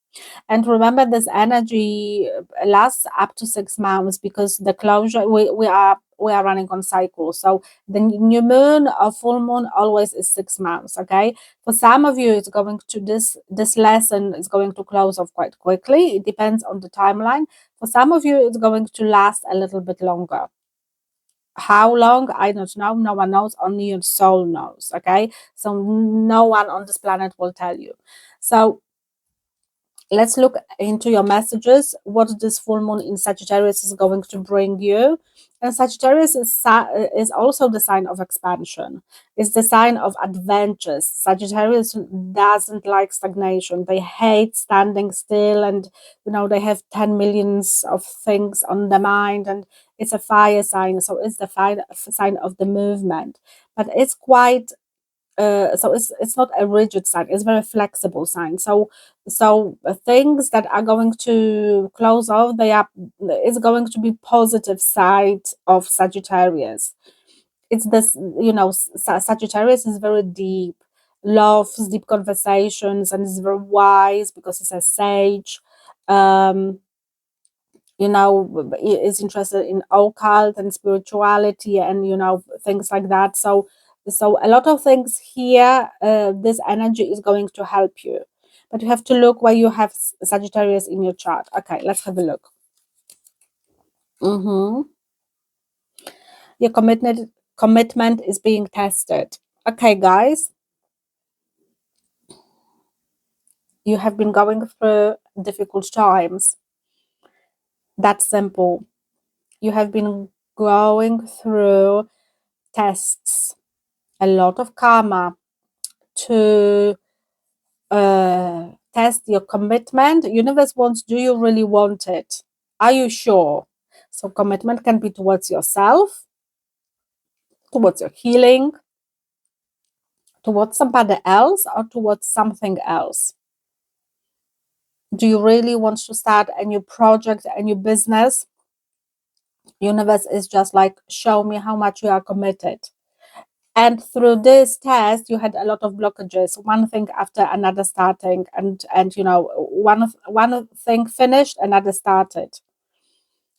[SPEAKER 1] And remember, this energy lasts up to 6 months, because the closure, we are running on cycles. So the new moon or full moon always is 6 months. Okay, for some of you, it's going to this lesson is going to close off quite quickly. It depends on the timeline. For some of you, it's going to last a little bit longer. How long, I don't know. No one knows, only your soul knows. Okay, so no one on this planet will tell you. So let's look into your messages, what this full moon in Sagittarius is going to bring you. And Sagittarius is also the sign of expansion. It's the sign of adventures. Sagittarius doesn't like stagnation. They hate standing still, and they have 10 millions of things on the mind, and it's a fire sign, so it's the sign of the movement. But it's quite so it's not a rigid sign, it's a very flexible sign. So things that are going to close off, it's going to be positive side of Sagittarius. It's this, Sagittarius is very deep, loves deep conversations, and is very wise because it's a sage. um is interested in occult and spirituality, and things like that. So a lot of things here, this energy is going to help you, but you have to look where you have Sagittarius in your chart. Okay, let's have a look. Your commitment is being tested. Okay, guys, you have been going through difficult times. That's simple. You have been going through tests, a lot of karma, to test your commitment. Universe wants, do you really want it? Are you sure? So commitment can be towards yourself, towards your healing, towards somebody else, or towards something else. Do you really want to start a new project, a new business? Universe is just like, show me how much you are committed. And through this test, you had a lot of blockages, one thing after another starting, and one thing finished, another started.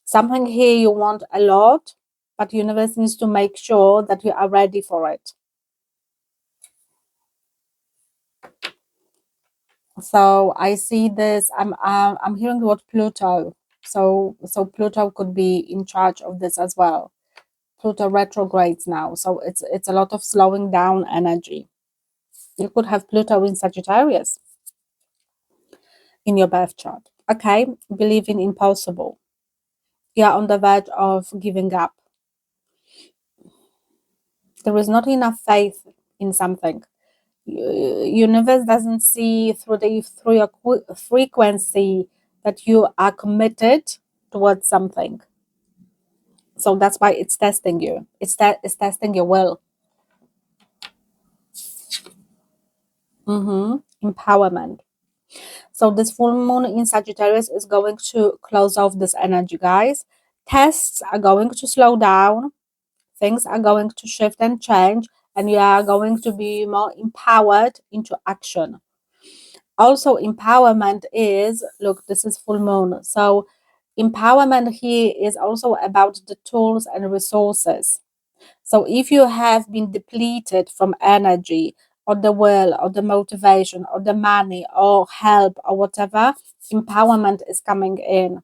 [SPEAKER 1] Something here you want a lot, but universe needs to make sure that you are ready for it. So I see this. I'm hearing the word Pluto. So Pluto could be in charge of this as well. Pluto retrogrades now, so it's a lot of slowing down energy. You could have Pluto in Sagittarius in your birth chart. Okay, believing impossible. You are on the verge of giving up. There is not enough faith in something. Universe doesn't see through your frequency that you are committed towards something. So that's why it's testing you. It's testing your will. Empowerment. So this full moon in Sagittarius is going to close off this energy, guys. Tests are going to slow down. Things are going to shift and change, and you are going to be more empowered into action. Also, empowerment is, look, this is full moon. So empowerment here is also about the tools and resources. So if you have been depleted from energy or the will or the motivation or the money or help or whatever, empowerment is coming in.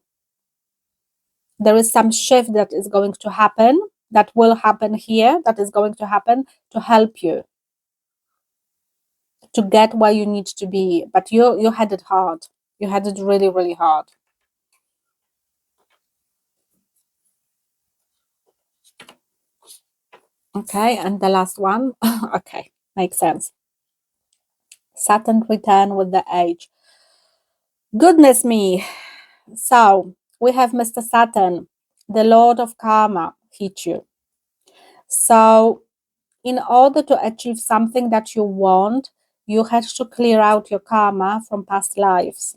[SPEAKER 1] There is some shift that is going to happen, that will happen here, that is going to happen to help you to get where you need to be. But you had it hard. You had it really, really hard. Okay, and the last one. Okay, makes sense. Saturn return with the age. Goodness me. So we have Mr. Saturn, the Lord of Karma, hit you. So in order to achieve something that you want, you have to clear out your karma from past lives.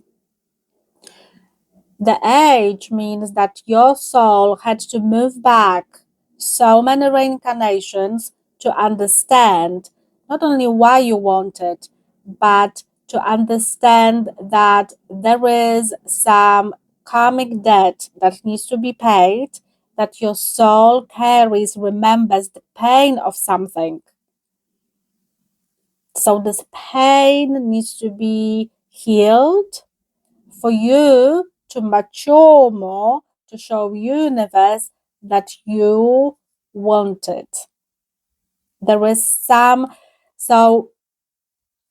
[SPEAKER 1] The age means that your soul had to move back so many reincarnations to understand not only why you want it, but to understand that there is some karmic debt that needs to be paid, that your soul carries, remembers the pain of something. So this pain needs to be healed for you to mature more, to show universe that you want it. There is some, so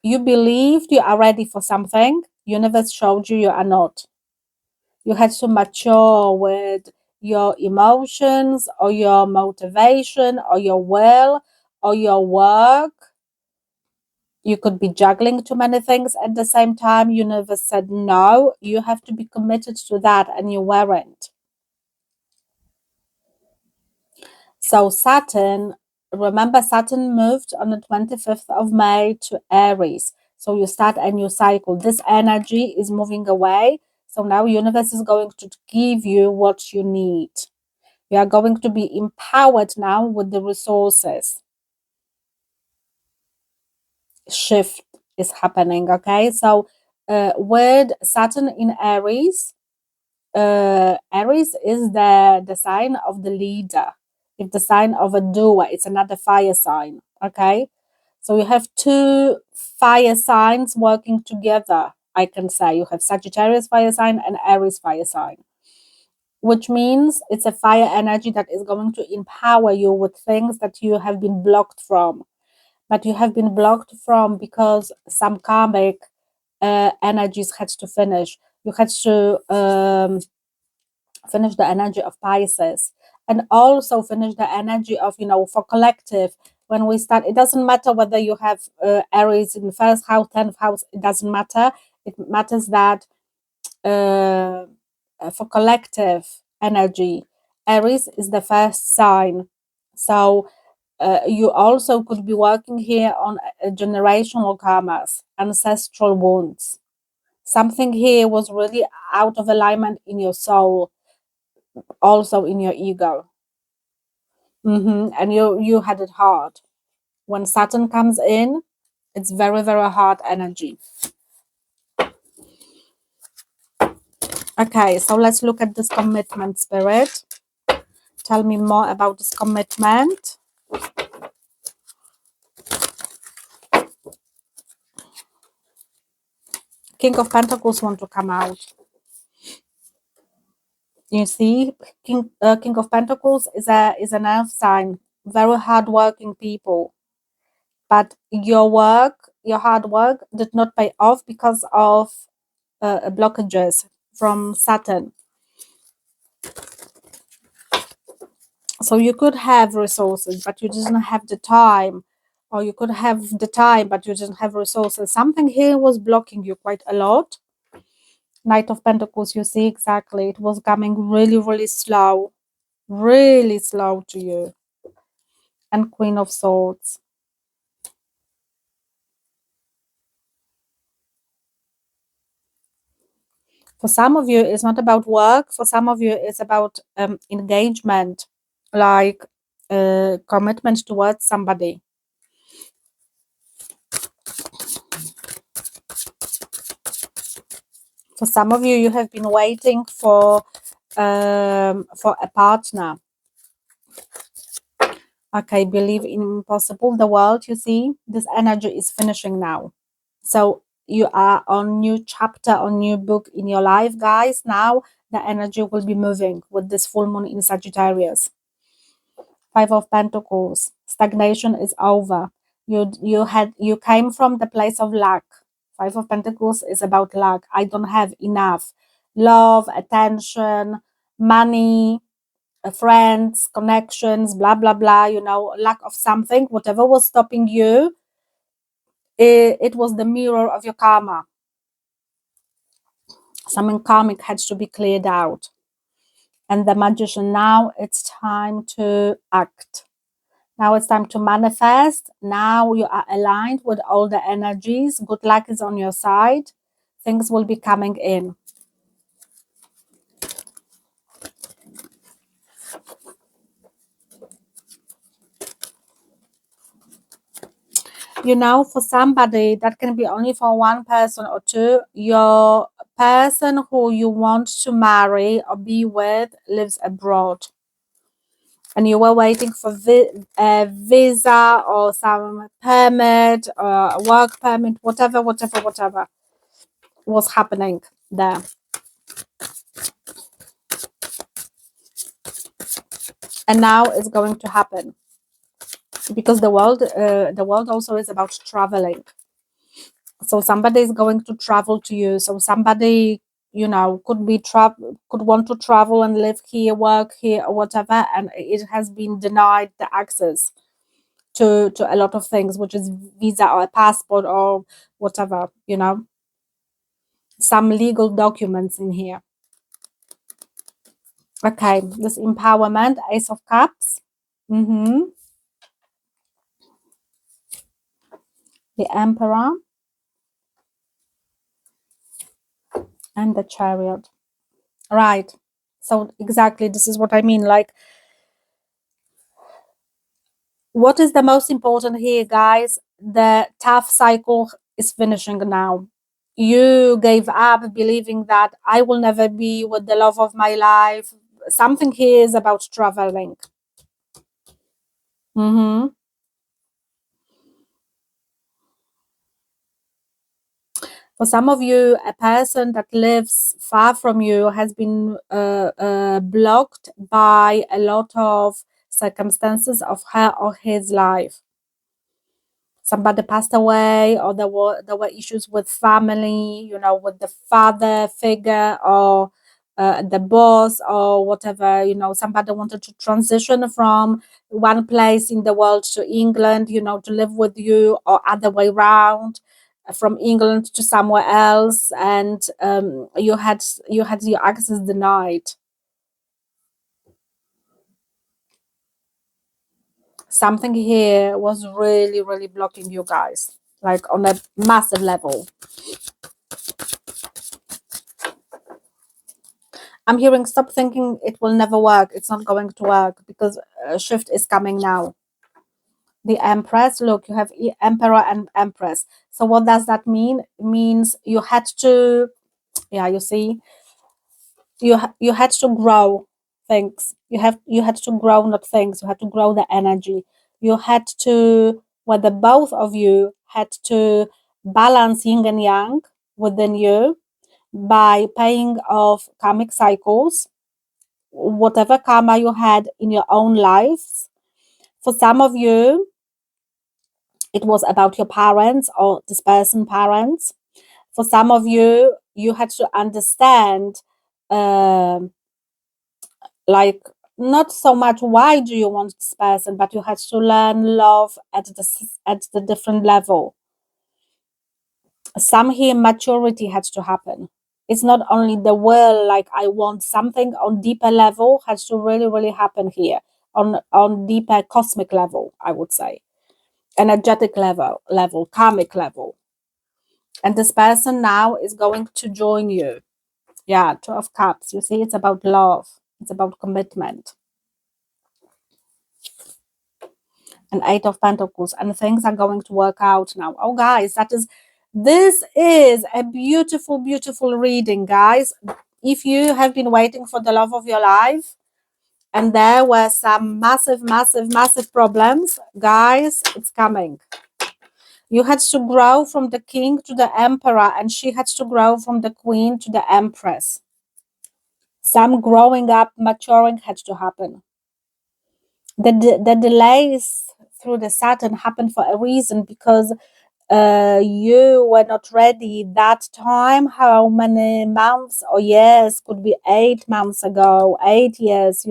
[SPEAKER 1] you believed you are ready for something, universe showed you you are not. You had to mature with your emotions or your motivation or your will or your work. You could be juggling too many things at the same time. Universe said, no, you have to be committed to that, and you weren't. So Saturn, remember Saturn moved on the 25th of May to Aries. So you start a new cycle. This energy is moving away. So now universe is going to give you what you need. You are going to be empowered now with the resources. Shift is happening, okay? So with Saturn in Aries, Aries is the sign of the leader. It's the sign of a doer. It's another fire sign, okay? So you have two fire signs working together, I can say. You have Sagittarius fire sign and Aries fire sign, which means it's a fire energy that is going to empower you with things that you have been blocked from. But you have been blocked from because some karmic energies had to finish. You had to finish the energy of Pisces, and also finish the energy of, for collective. When we start, it doesn't matter whether you have Aries in the first house, 10th house, it doesn't matter. It matters that for collective energy, Aries is the first sign. So you also could be working here on generational karmas, ancestral wounds. Something here was really out of alignment in your soul, also in your ego. And you had it hard. When Saturn comes in, it's very, very hard energy. Okay, so let's look at this commitment, Spirit. Tell me more about this commitment. King of Pentacles want to come out. You see, King of Pentacles is an earth sign, very hardworking people. But your hard work did not pay off because of blockages from Saturn. So you could have resources, but you didn't have the time, or you could have the time, but you didn't have resources. Something here was blocking you quite a lot. Knight of Pentacles, you see exactly. It was coming really, really slow to you. And Queen of Swords. For some of you, it's not about work. For some of you, it's about engagement, like commitment towards somebody. For some of you, you have been waiting for a partner. Okay, believe in impossible. The world, you see, this energy is finishing now. So you are on new chapter, on new book in your life, guys. Now the energy will be moving with this full moon in Sagittarius. Five of Pentacles. Stagnation is over. You came from the place of lack. Five of Pentacles is about lack. I don't have enough love, attention, money, friends, connections, blah blah blah. You know, lack of something. Whatever was stopping you, it was the mirror of your karma. Something karmic had to be cleared out. And the Magician, now it's time to act. Now it's time to manifest. Now you are aligned with all the energies. Good luck is on your side. Things will be coming in. You know, for somebody, that can be only for one person or two. Your person who you want to marry or be with lives abroad. And you were waiting for a visa or some permit or a work permit, whatever was happening there. And now it's going to happen, because the world also is about traveling. So somebody is going to travel to you. So somebody, you know, could want to travel and live here, work here, or whatever, and it has been denied the access to a lot of things, which is visa or a passport or whatever, you know, some legal documents in here. Okay, this empowerment, Ace of Cups. The Emperor and the Chariot. Right. So exactly, this is what I mean. Like, what is the most important here, guys? The tough cycle is finishing now. You gave up believing that I will never be with the love of my life. Something here is about traveling. For some of you, a person that lives far from you has been blocked by a lot of circumstances of her or his life. Somebody passed away, or there were issues with family, you know, with the father figure, or the boss, or whatever. You know, somebody wanted to transition from one place in the world to England, you know, to live with you, or other way around, from England to somewhere else, and you had your access denied. Something here was really, really blocking you guys, like on a massive level. I'm hearing, stop thinking it will never work. It's not going to work, because a shift is coming now. the Empress. Look, you have Emperor and Empress. So what does that mean? It means you had to, yeah, you see, you had to grow things. You had to grow, not things. You had to grow the energy. You had to, whether both of you had to balance yin and yang within you by paying off karmic cycles, whatever karma you had in your own lives. For some of you, it was about your parents or this person's parents. For some of you, you had to understand, like, not so much why do you want this person, but you had to learn love at the different level. Some here maturity had to happen. It's not only the will, like I want something on deeper level, has to really happen here on deeper cosmic level, I would say, energetic level, karmic level. And this person now is going to join you. Yeah, Two of Cups. You see, it's about love. It's about commitment. And Eight of Pentacles. And things are going to work out now. Oh, guys, this is a beautiful, beautiful reading, guys. If you have been waiting for the love of your life and there were some massive problems, guys, it's coming. You had to grow from the king to the emperor, and she had to grow from the queen to the empress. Some growing up, maturing had to happen. The delays through the Saturn happened for a reason, because you were not ready that time. How many months or years? Could be 8 months ago, 8 years,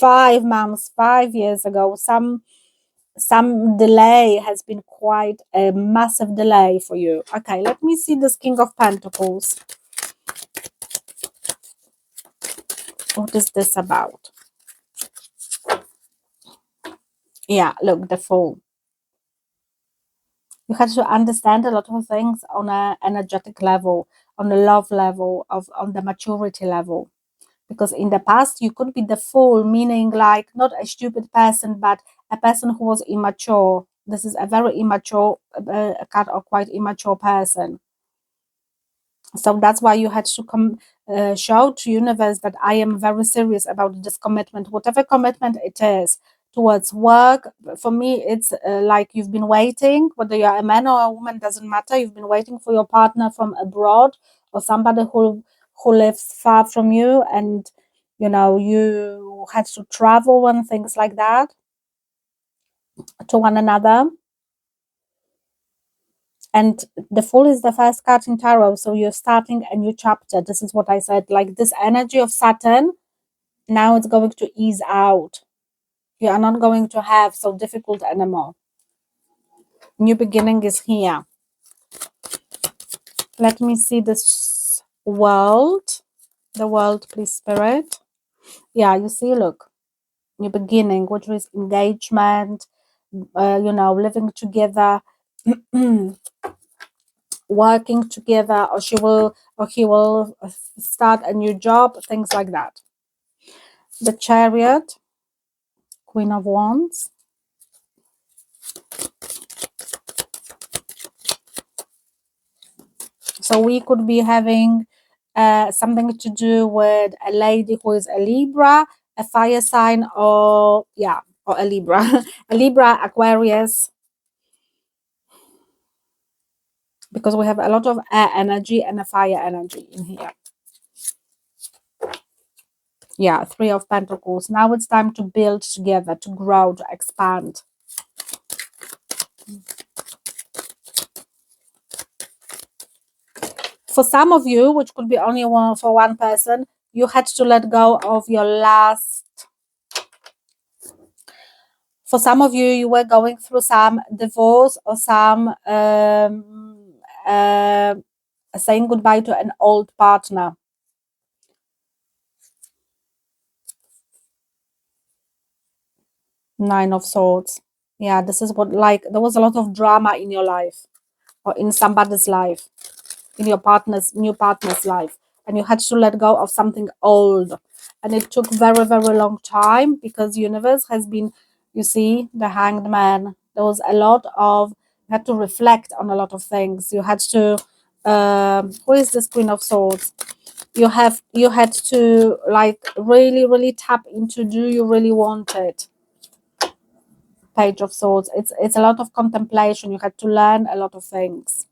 [SPEAKER 1] 5 months, 5 years ago. Some delay has been quite a massive delay for you. Okay, let me see this King of Pentacles. What is this about? Yeah, look, the Fool. You have to understand a lot of things on an energetic level, on the love level, on the maturity level. Because in the past, you could be the fool, meaning like not a stupid person, but a person who was immature. This is a very immature, card, or quite immature person. So that's why you had to show to universe that I am very serious about this commitment, whatever commitment it is, towards work. For me, it's like you've been waiting, whether you're a man or a woman, doesn't matter. You've been waiting for your partner from abroad, or somebody who lives far from you, and you had to travel and things like that to one another. And the Fool is the first card in tarot, so you're starting a new chapter. This is what I said, like this energy of Saturn, now it's going to ease out. You are not going to have so difficult anymore. New beginning is here. Let me see this World. The World, please, Spirit. Yeah, you see, look, new beginning, which is engagement, living together, working together, or he will start a new job, things like that. The Chariot, Queen of Wands. So we could be having something to do with a lady who is a Libra, a fire sign, or a Libra, a Libra, Aquarius, because we have a lot of air energy and a fire energy in here. Yeah, Three of Pentacles. Now it's time to build together, to grow, to expand. For some of you, which could be only for one person, you had to let go of your last. For some of you, you were going through some divorce or some saying goodbye to an old partner. Nine of Swords. Yeah, this is what, like, there was a lot of drama in your life, or in somebody's life, in your new partner's life, and you had to let go of something old, and it took very long time, because universe has been You see, the Hanged Man. There was a lot of, you had to reflect on a lot of things. You had to, who is this Queen of Swords? You had to like really tap into, do you really want it? Page of Swords. It's a lot of contemplation. You had to learn a lot of things.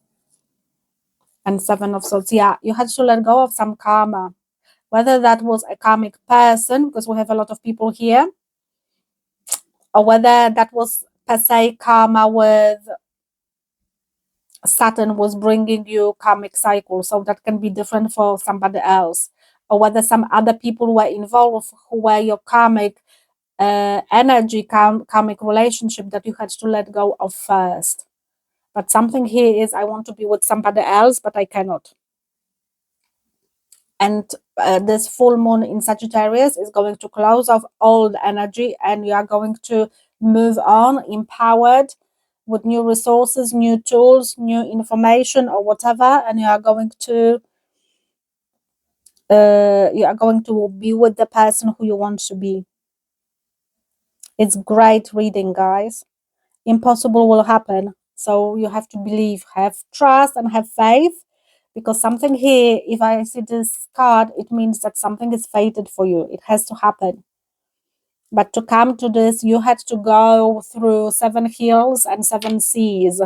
[SPEAKER 1] And Seven of Swords. Yeah, you had to let go of some karma. Whether that was a karmic person, because we have a lot of people here, or whether that was per se karma with Saturn was bringing you karmic cycle, so that can be different for somebody else, or whether some other people were involved who were your karmic energy, karmic relationship that you had to let go of first. But something here is, I want to be with somebody else, but I cannot. And this full moon in Sagittarius is going to close off old energy, and you are going to move on empowered with new resources, new tools, new information, or whatever, and you are going to be with the person who you want to be. It's great reading, guys. Impossible will happen, so you have to believe, have trust, and have faith, because something here, if I see this card, it means that something is fated for you. It has to happen. But to come to this, you had to go through 7 hills and 7 seas,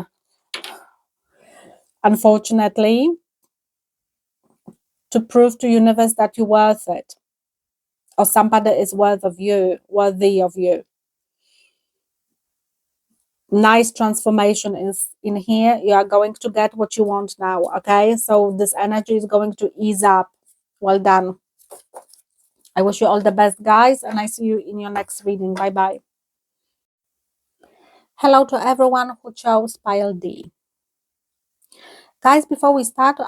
[SPEAKER 1] unfortunately, to prove to universe that you're worth it, or somebody is worthy of you. Nice transformation is in here. You are going to get what you want now. Okay, so this energy is going to ease up. Well done. I wish you all the best, guys, and I see you in your next reading. Bye bye. Hello to everyone who chose pile D. Guys, before we start,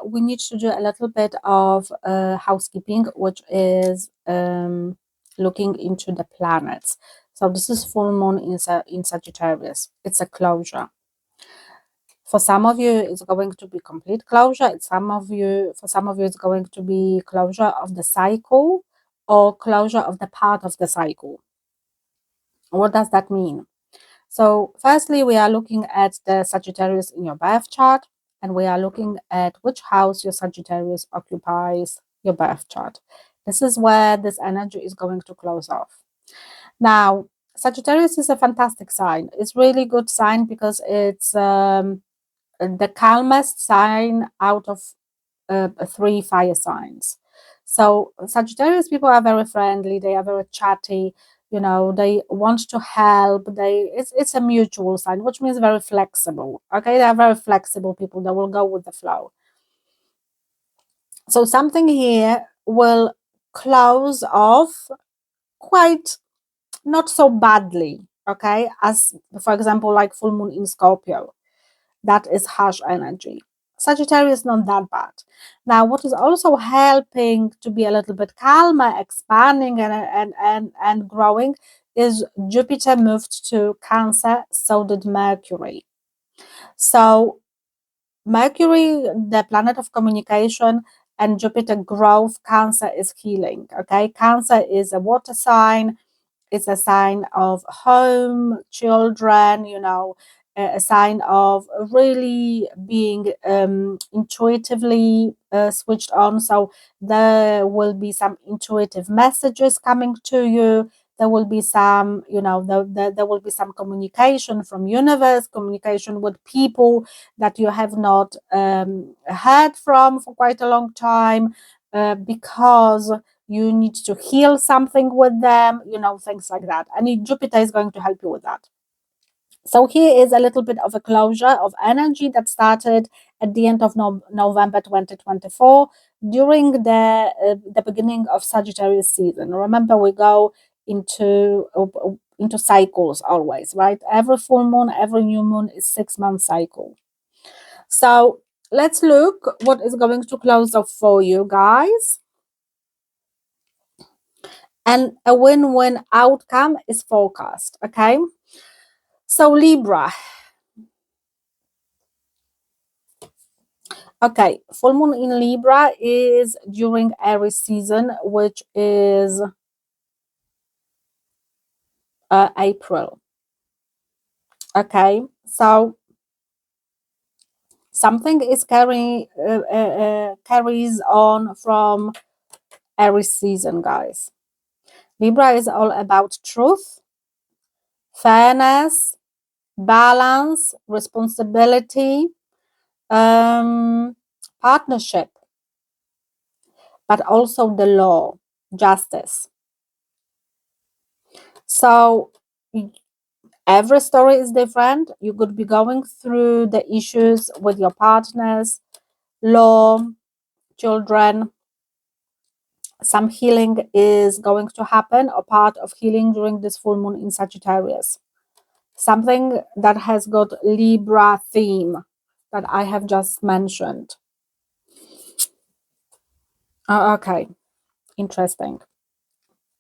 [SPEAKER 1] we need to do a little bit of housekeeping, which is looking into the planets. So this is full moon in Sagittarius. It's a closure. For some of you, it's going to be complete closure. For some of you, it's going to be closure of the cycle or closure of the part of the cycle. What does that mean? So firstly, we are looking at the Sagittarius in your birth chart, and we are looking at which house your Sagittarius occupies your birth chart. This is where this energy is going to close off. Now, Sagittarius is a fantastic sign. It's really good sign because it's the calmest sign out of 3 fire signs. So Sagittarius people are very friendly, they are very chatty, you know, they want to help, it's a mutual sign, which means very flexible. Okay, they are very flexible people that will go with the flow. So something here will close off quite not so badly, okay, as for example like full moon in Scorpio. That is harsh energy. Sagittarius is not that bad. Now, what is also helping to be a little bit calmer, expanding and growing is Jupiter moved to Cancer, so did Mercury. So Mercury, the planet of communication, and Jupiter growth, Cancer is healing. Okay, Cancer is a water sign. It's a sign of home, children, you know, a sign of really being intuitively switched on. So there will be some intuitive messages coming to you. There will be some, you know, there will be some communication from universe, communication with people that you have not heard from for quite a long time, because you need to heal something with them, you know, things like that. And Jupiter is going to help you with that. So here is a little bit of a closure of energy that started at the end of November 2024 during the beginning of Sagittarius season. Remember, we go into cycles always, right? Every full moon, every new moon is 6-month cycle. So let's look what is going to close off for you guys. And a win-win outcome is forecast. Okay, so Libra. Okay, full moon in Libra is during Aries season, which is April. Okay, so something is carries on from Aries season, guys. Libra is all about truth, fairness, balance, responsibility, partnership, but also the law, justice. So every story is different. You could be going through the issues with your partners, law, children. Some healing is going to happen, or part of healing during this full moon in Sagittarius. Something that has got Libra theme that I have just mentioned. Okay, interesting.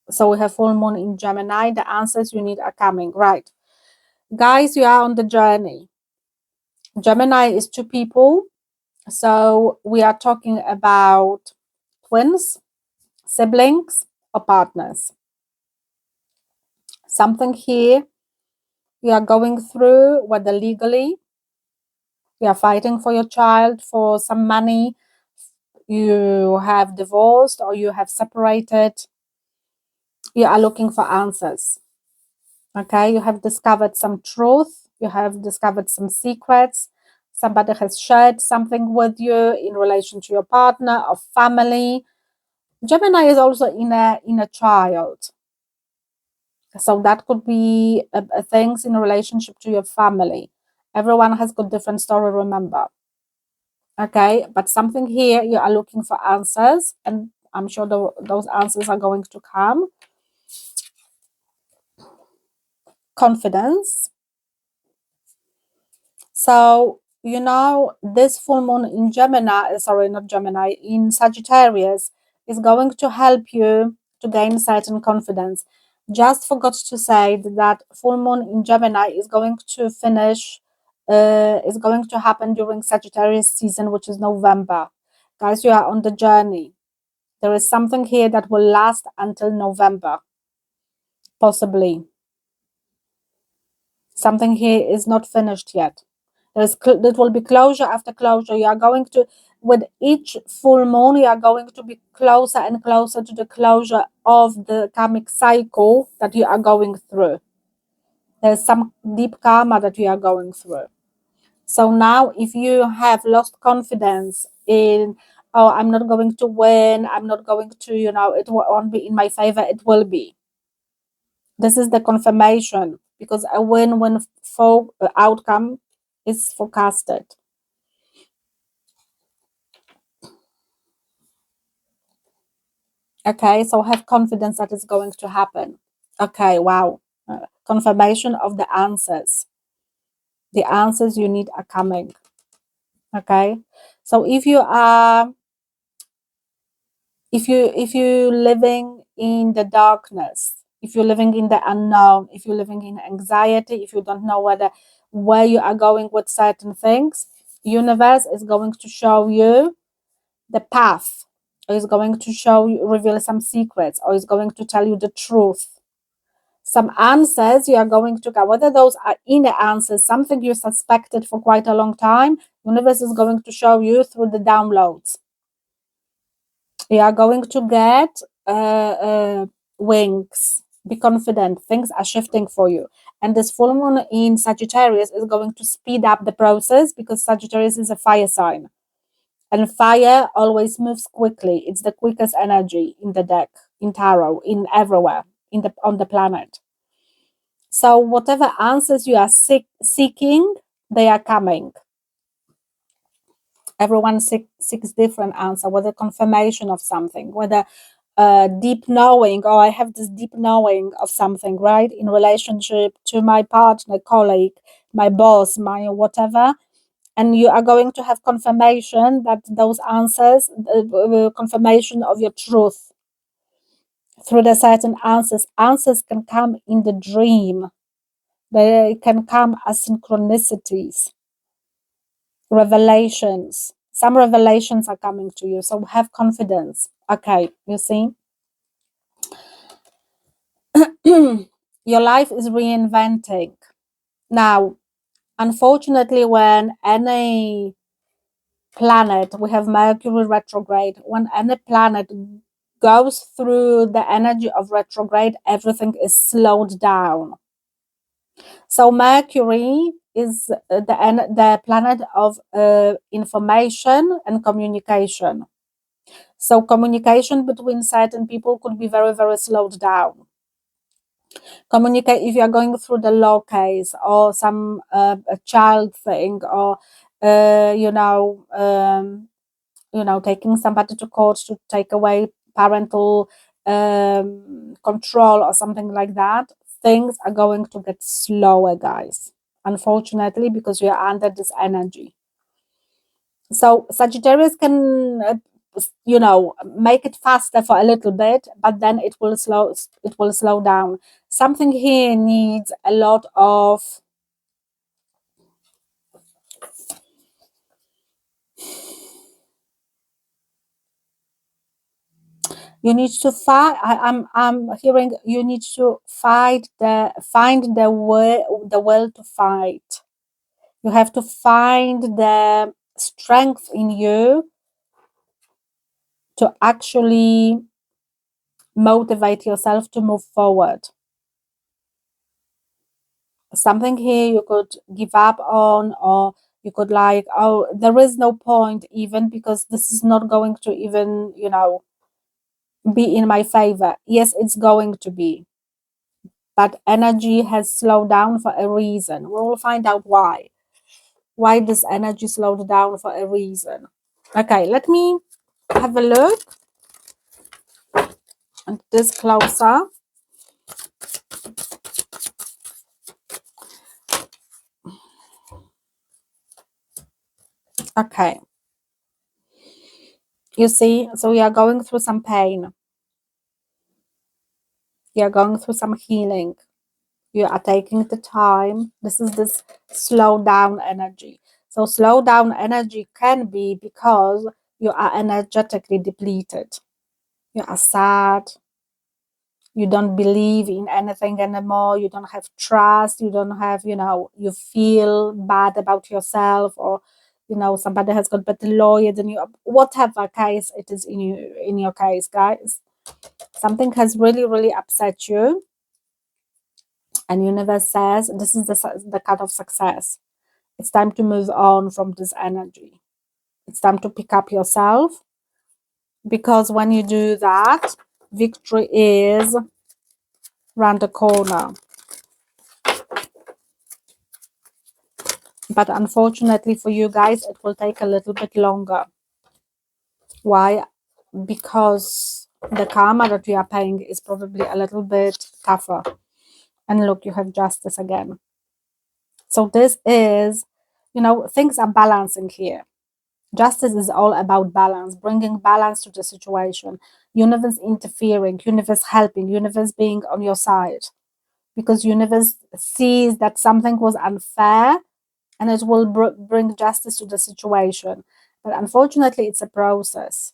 [SPEAKER 1] So we have full moon in Gemini. The answers you need are coming, right? Guys, you are on the journey. Gemini is two people. So we are talking about twins, siblings, or partners. Something here you are going through, whether legally, you are fighting for your child for some money, you have divorced or you have separated, you are looking for answers. Okay, you have discovered some truth, you have discovered some secrets, somebody has shared something with you in relation to your partner or family. Gemini is also in a child. So that could be things in relationship to your family. Everyone has got different story, remember. Okay, but something here, you are looking for answers, and I'm sure those answers are going to come. Confidence. So, you know, this full moon in Gemini, sorry, not Gemini, in Sagittarius is going to help you to gain certain confidence. Just forgot to say that full moon in Gemini is going to finish, is going to happen during Sagittarius season, which is November. Guys, you are on the journey. There is something here that will last until November, possibly. Something here is not finished yet. There will be closure after closure. You are going to, with each full moon, you are going to be closer and closer to the closure of the karmic cycle that you are going through. There's some deep karma that you are going through. So now, if you have lost confidence in, oh, I'm not going to win, I'm not going to, you know, it won't be in my favor, it will be. This is the confirmation, because a win-win outcome is forecasted. Okay, so have confidence that it's going to happen. Okay, wow. Confirmation of the answers. The answers you need are coming. Okay, so if you living in the darkness, if you're living in the unknown, if you're living in anxiety, if you don't know where you are going with certain things, universe is going to show you the path, or is going to show you, reveal some secrets, or is going to tell you the truth. Some answers you are going to get, whether those are inner answers, something you suspected for quite a long time, universe is going to show you through the downloads. You are going to get wings. Be confident. Things are shifting for you. And this full moon in Sagittarius is going to speed up the process, because Sagittarius is a fire sign. And fire always moves quickly. It's the quickest energy in the deck, in tarot, in everywhere, on the planet. So whatever answers you are seeking, they are coming. Everyone seeks different answer, whether confirmation of something, whether deep knowing, or I have this deep knowing of something, right, in relationship to my partner, colleague, my boss, my whatever. And you are going to have confirmation that those answers, confirmation of your truth through the certain answers. Answers can come in the dream. They can come as synchronicities, revelations. Some revelations are coming to you, so have confidence. Okay, you see. Your life is reinventing. Now, unfortunately, when any planet, we have Mercury retrograde, when any planet goes through the energy of retrograde, everything is slowed down. So Mercury is the planet of information and communication. So communication between certain people could be very, very slowed down. Communicate if you're going through the law case or some a child thing, or uh, you know um, taking somebody to court to take away parental control or something like that. Things are going to get slower, guys, unfortunately, because we are under this energy. So Sagittarius can make it faster for a little bit, but then it will slow down. Something here needs a lot of, you need to find, I'm hearing you need to find the will to fight. You have to find the strength in you to actually motivate yourself to move forward. Something here you could give up on, or you could like, oh, there is no point even, because this is not going to even be in my favor. Yes, it's going to be, but energy has slowed down for a reason. We will find out why this energy slowed down for a reason. Okay, let me have a look at this closer. Okay, you see, so you are going through some pain, you are going through some healing, you are taking the time. This is this slow down energy. So slow down energy can be because you are energetically depleted, you are sad, you don't believe in anything anymore, you don't have trust, you don't have, you feel bad about yourself, or somebody has got better lawyer than you, whatever case it is in your case, guys. Something has really, really upset you, and universe says this is the cut of success. It's time to move on from this energy. It's time to pick up yourself, because when you do that, victory is around the corner. But unfortunately for you guys, it will take a little bit longer. Why? Because the karma that we are paying is probably a little bit tougher. And look, you have justice again. So this is, things are balancing here. Justice is all about balance, bringing balance to the situation. Universe interfering, universe helping, universe being on your side. Because universe sees that something was unfair, and it will bring justice to the situation. But unfortunately, it's a process.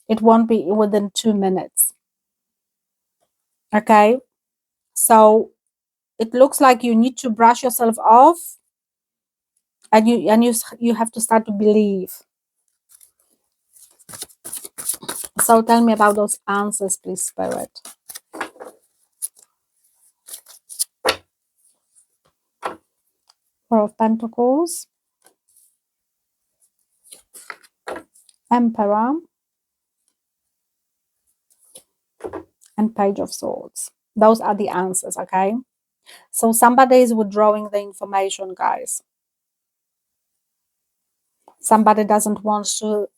[SPEAKER 1] It won't be within 2 minutes. Okay? So it looks like you need to brush yourself off, and you have to start to believe. So tell me about those answers, please, Spirit. Four of Pentacles, Emperor, and Page of Swords. Those are the answers, okay? So somebody is withdrawing the information, guys. Somebody doesn't want to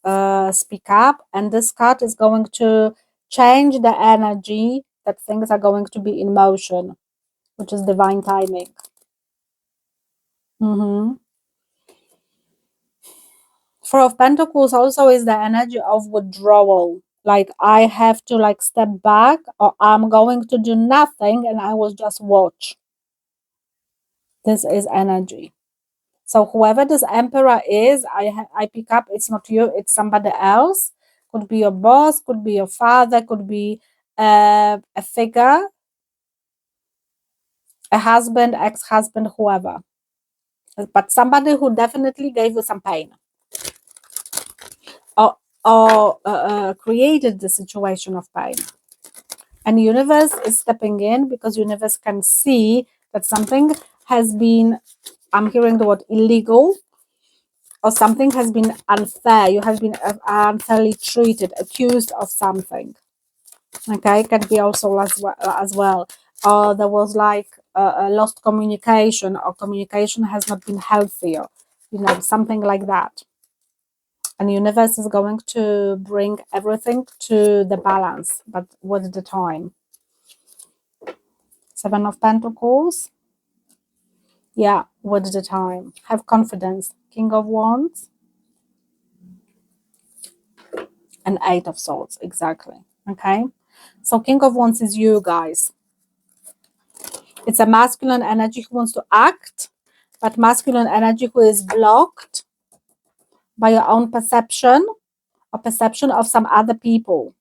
[SPEAKER 1] speak up, and this card is going to change the energy that things are going to be in motion, which is divine timing. Four of Pentacles also is the energy of withdrawal. Like, I have to step back, or I'm going to do nothing and I will just watch. This is energy. So whoever this Emperor is, I pick up, it's not you, it's somebody else. Could be your boss, could be your father, could be a figure a husband, ex-husband, whoever, but somebody who definitely gave you some pain, or created the situation of pain. And universe is stepping in because universe can see that something has been, I'm hearing the word illegal, or something has been unfair. You have been unfairly treated, accused of something. Okay, can be also as well. Or there was like a lost communication, or communication has not been healthier, something like that. And the universe is going to bring everything to the balance, but with the time. Seven of Pentacles. Yeah, with the time. Have confidence. King of Wands. And Eight of Swords, exactly. Okay, so King of Wands is you guys. It's a masculine energy who wants to act, but masculine energy who is blocked by your own perception or perception of some other people.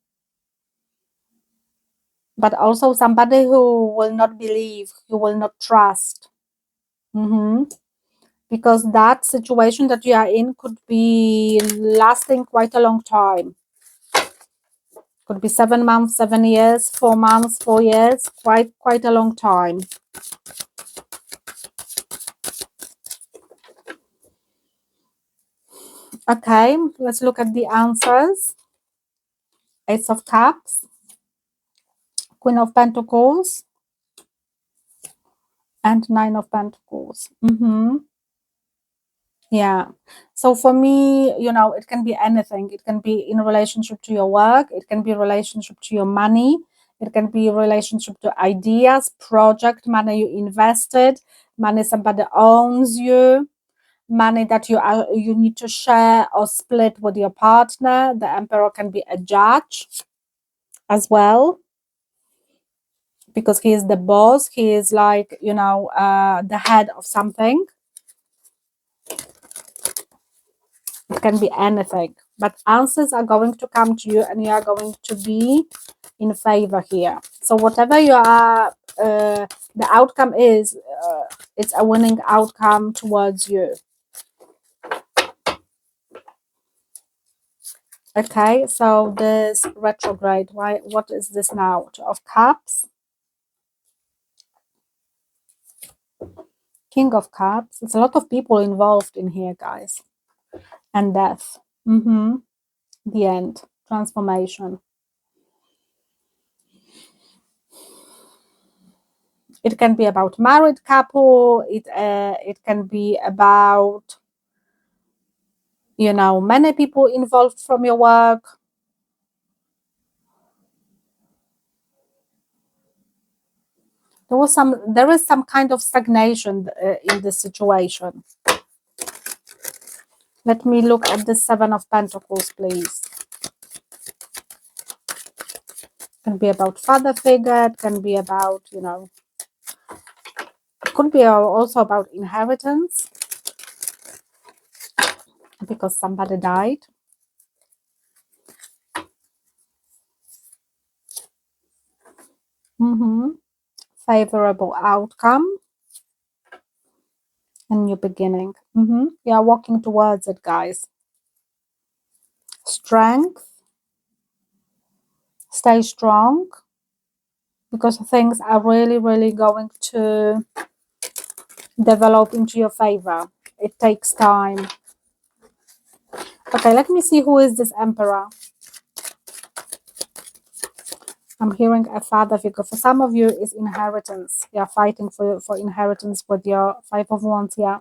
[SPEAKER 1] But also somebody who will not believe, who will not trust. Because that situation that you are in could be lasting quite a long time. Could be 7 months, 7 years, 4 months, 4 years, quite a long time. Okay, let's look at the answers. Ace of Cups, Queen of Pentacles, and Nine of Pentacles. Yeah. So for me, it can be anything. It can be in relationship to your work. It can be relationship to your money. It can be relationship to ideas, project, money you invested, money somebody owns you, money that you need to share or split with your partner. The Emperor can be a judge as well, because he is the boss. He is like, the head of something. It can be anything, but answers are going to come to you and you are going to be in favor here. So whatever you are, the outcome is, it's a winning outcome towards you. Okay, so this retrograde, what is this now? Two of Cups, King of Cups. It's a lot of people involved in here, guys. And death. The end. Transformation. It can be about married couple. It can be about, many people involved from your work. There is some kind of stagnation in this situation. Let me look at the Seven of Pentacles, please. It can be about father figure. It can be about, it could be also about inheritance, because somebody died. Favorable outcome. A new beginning. You are walking towards it, guys. Strength. Stay strong, because things are really, really going to develop into your favor. It takes time. Okay, let me see who is this Emperor. I'm hearing a father figure. For some of you, is inheritance. You're fighting for inheritance with your Five of Wands. Yeah,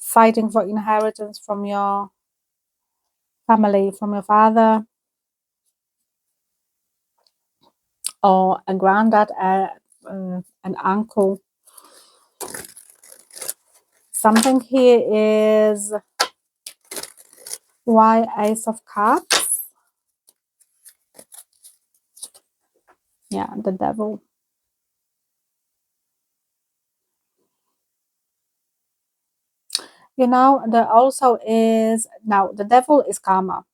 [SPEAKER 1] fighting for inheritance from your family, from your father, or a granddad, an uncle. Something here is why Ace of Cups. Yeah, the Devil. There also is, now the Devil is karma.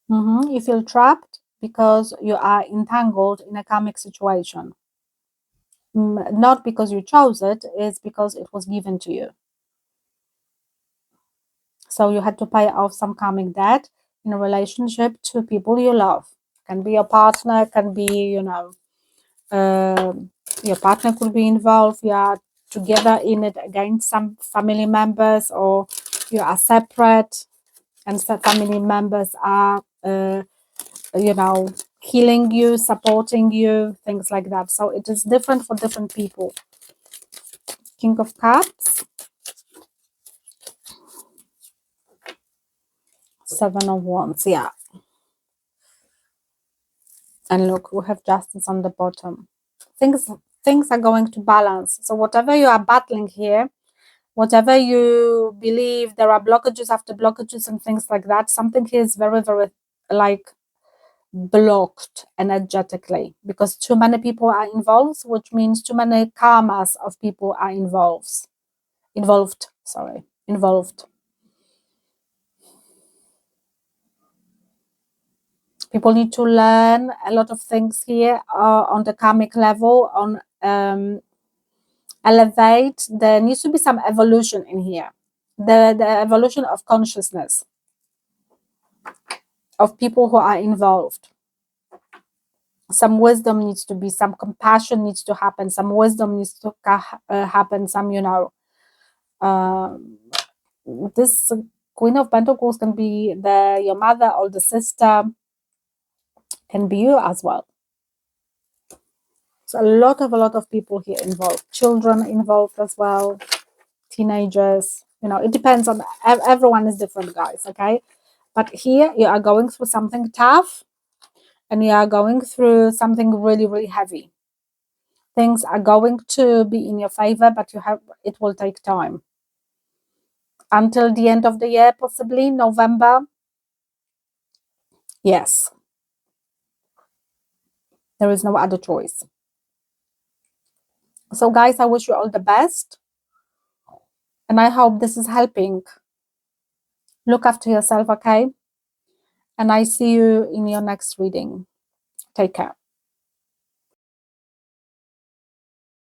[SPEAKER 1] You feel trapped, because you are entangled in a karmic situation. Not because you chose it, it's because it was given to you. So you had to pay off some karmic debt in a relationship to people you love. Can be your partner, can be, you know, your partner could be involved. You are together in it against some family members, or you are separate and some family members are, you know, healing you, supporting you, things like that. So it is different for different people. King of Cups, Seven of Wands, yeah. And look, we have Justice on the bottom. Things are going to balance. So whatever you are battling here, whatever you believe, there are blockages after blockages and things like that. Something here is very, very like blocked energetically because too many people are involved, which means too many karmas of people are involved. People need to learn a lot of things here on the karmic level, on elevate. There needs to be some evolution in here. The evolution of consciousness of people who are involved. Some wisdom needs to be, some compassion needs to happen, some wisdom needs to happen, some, you know, this Queen of Pentacles can be your mother or the sister, can be you as well. So a lot of people here involved, children involved as well, teenagers, you know, it depends on, everyone is different, guys, okay? But here you are going through something tough and you are going through something really, really heavy. Things are going to be in your favor, but it will take time. Until the end of the year, possibly November. Yes. There is no other choice. So guys, I wish you all the best. And I hope this is helping. Look after yourself, okay? And I see you in your next reading. Take care.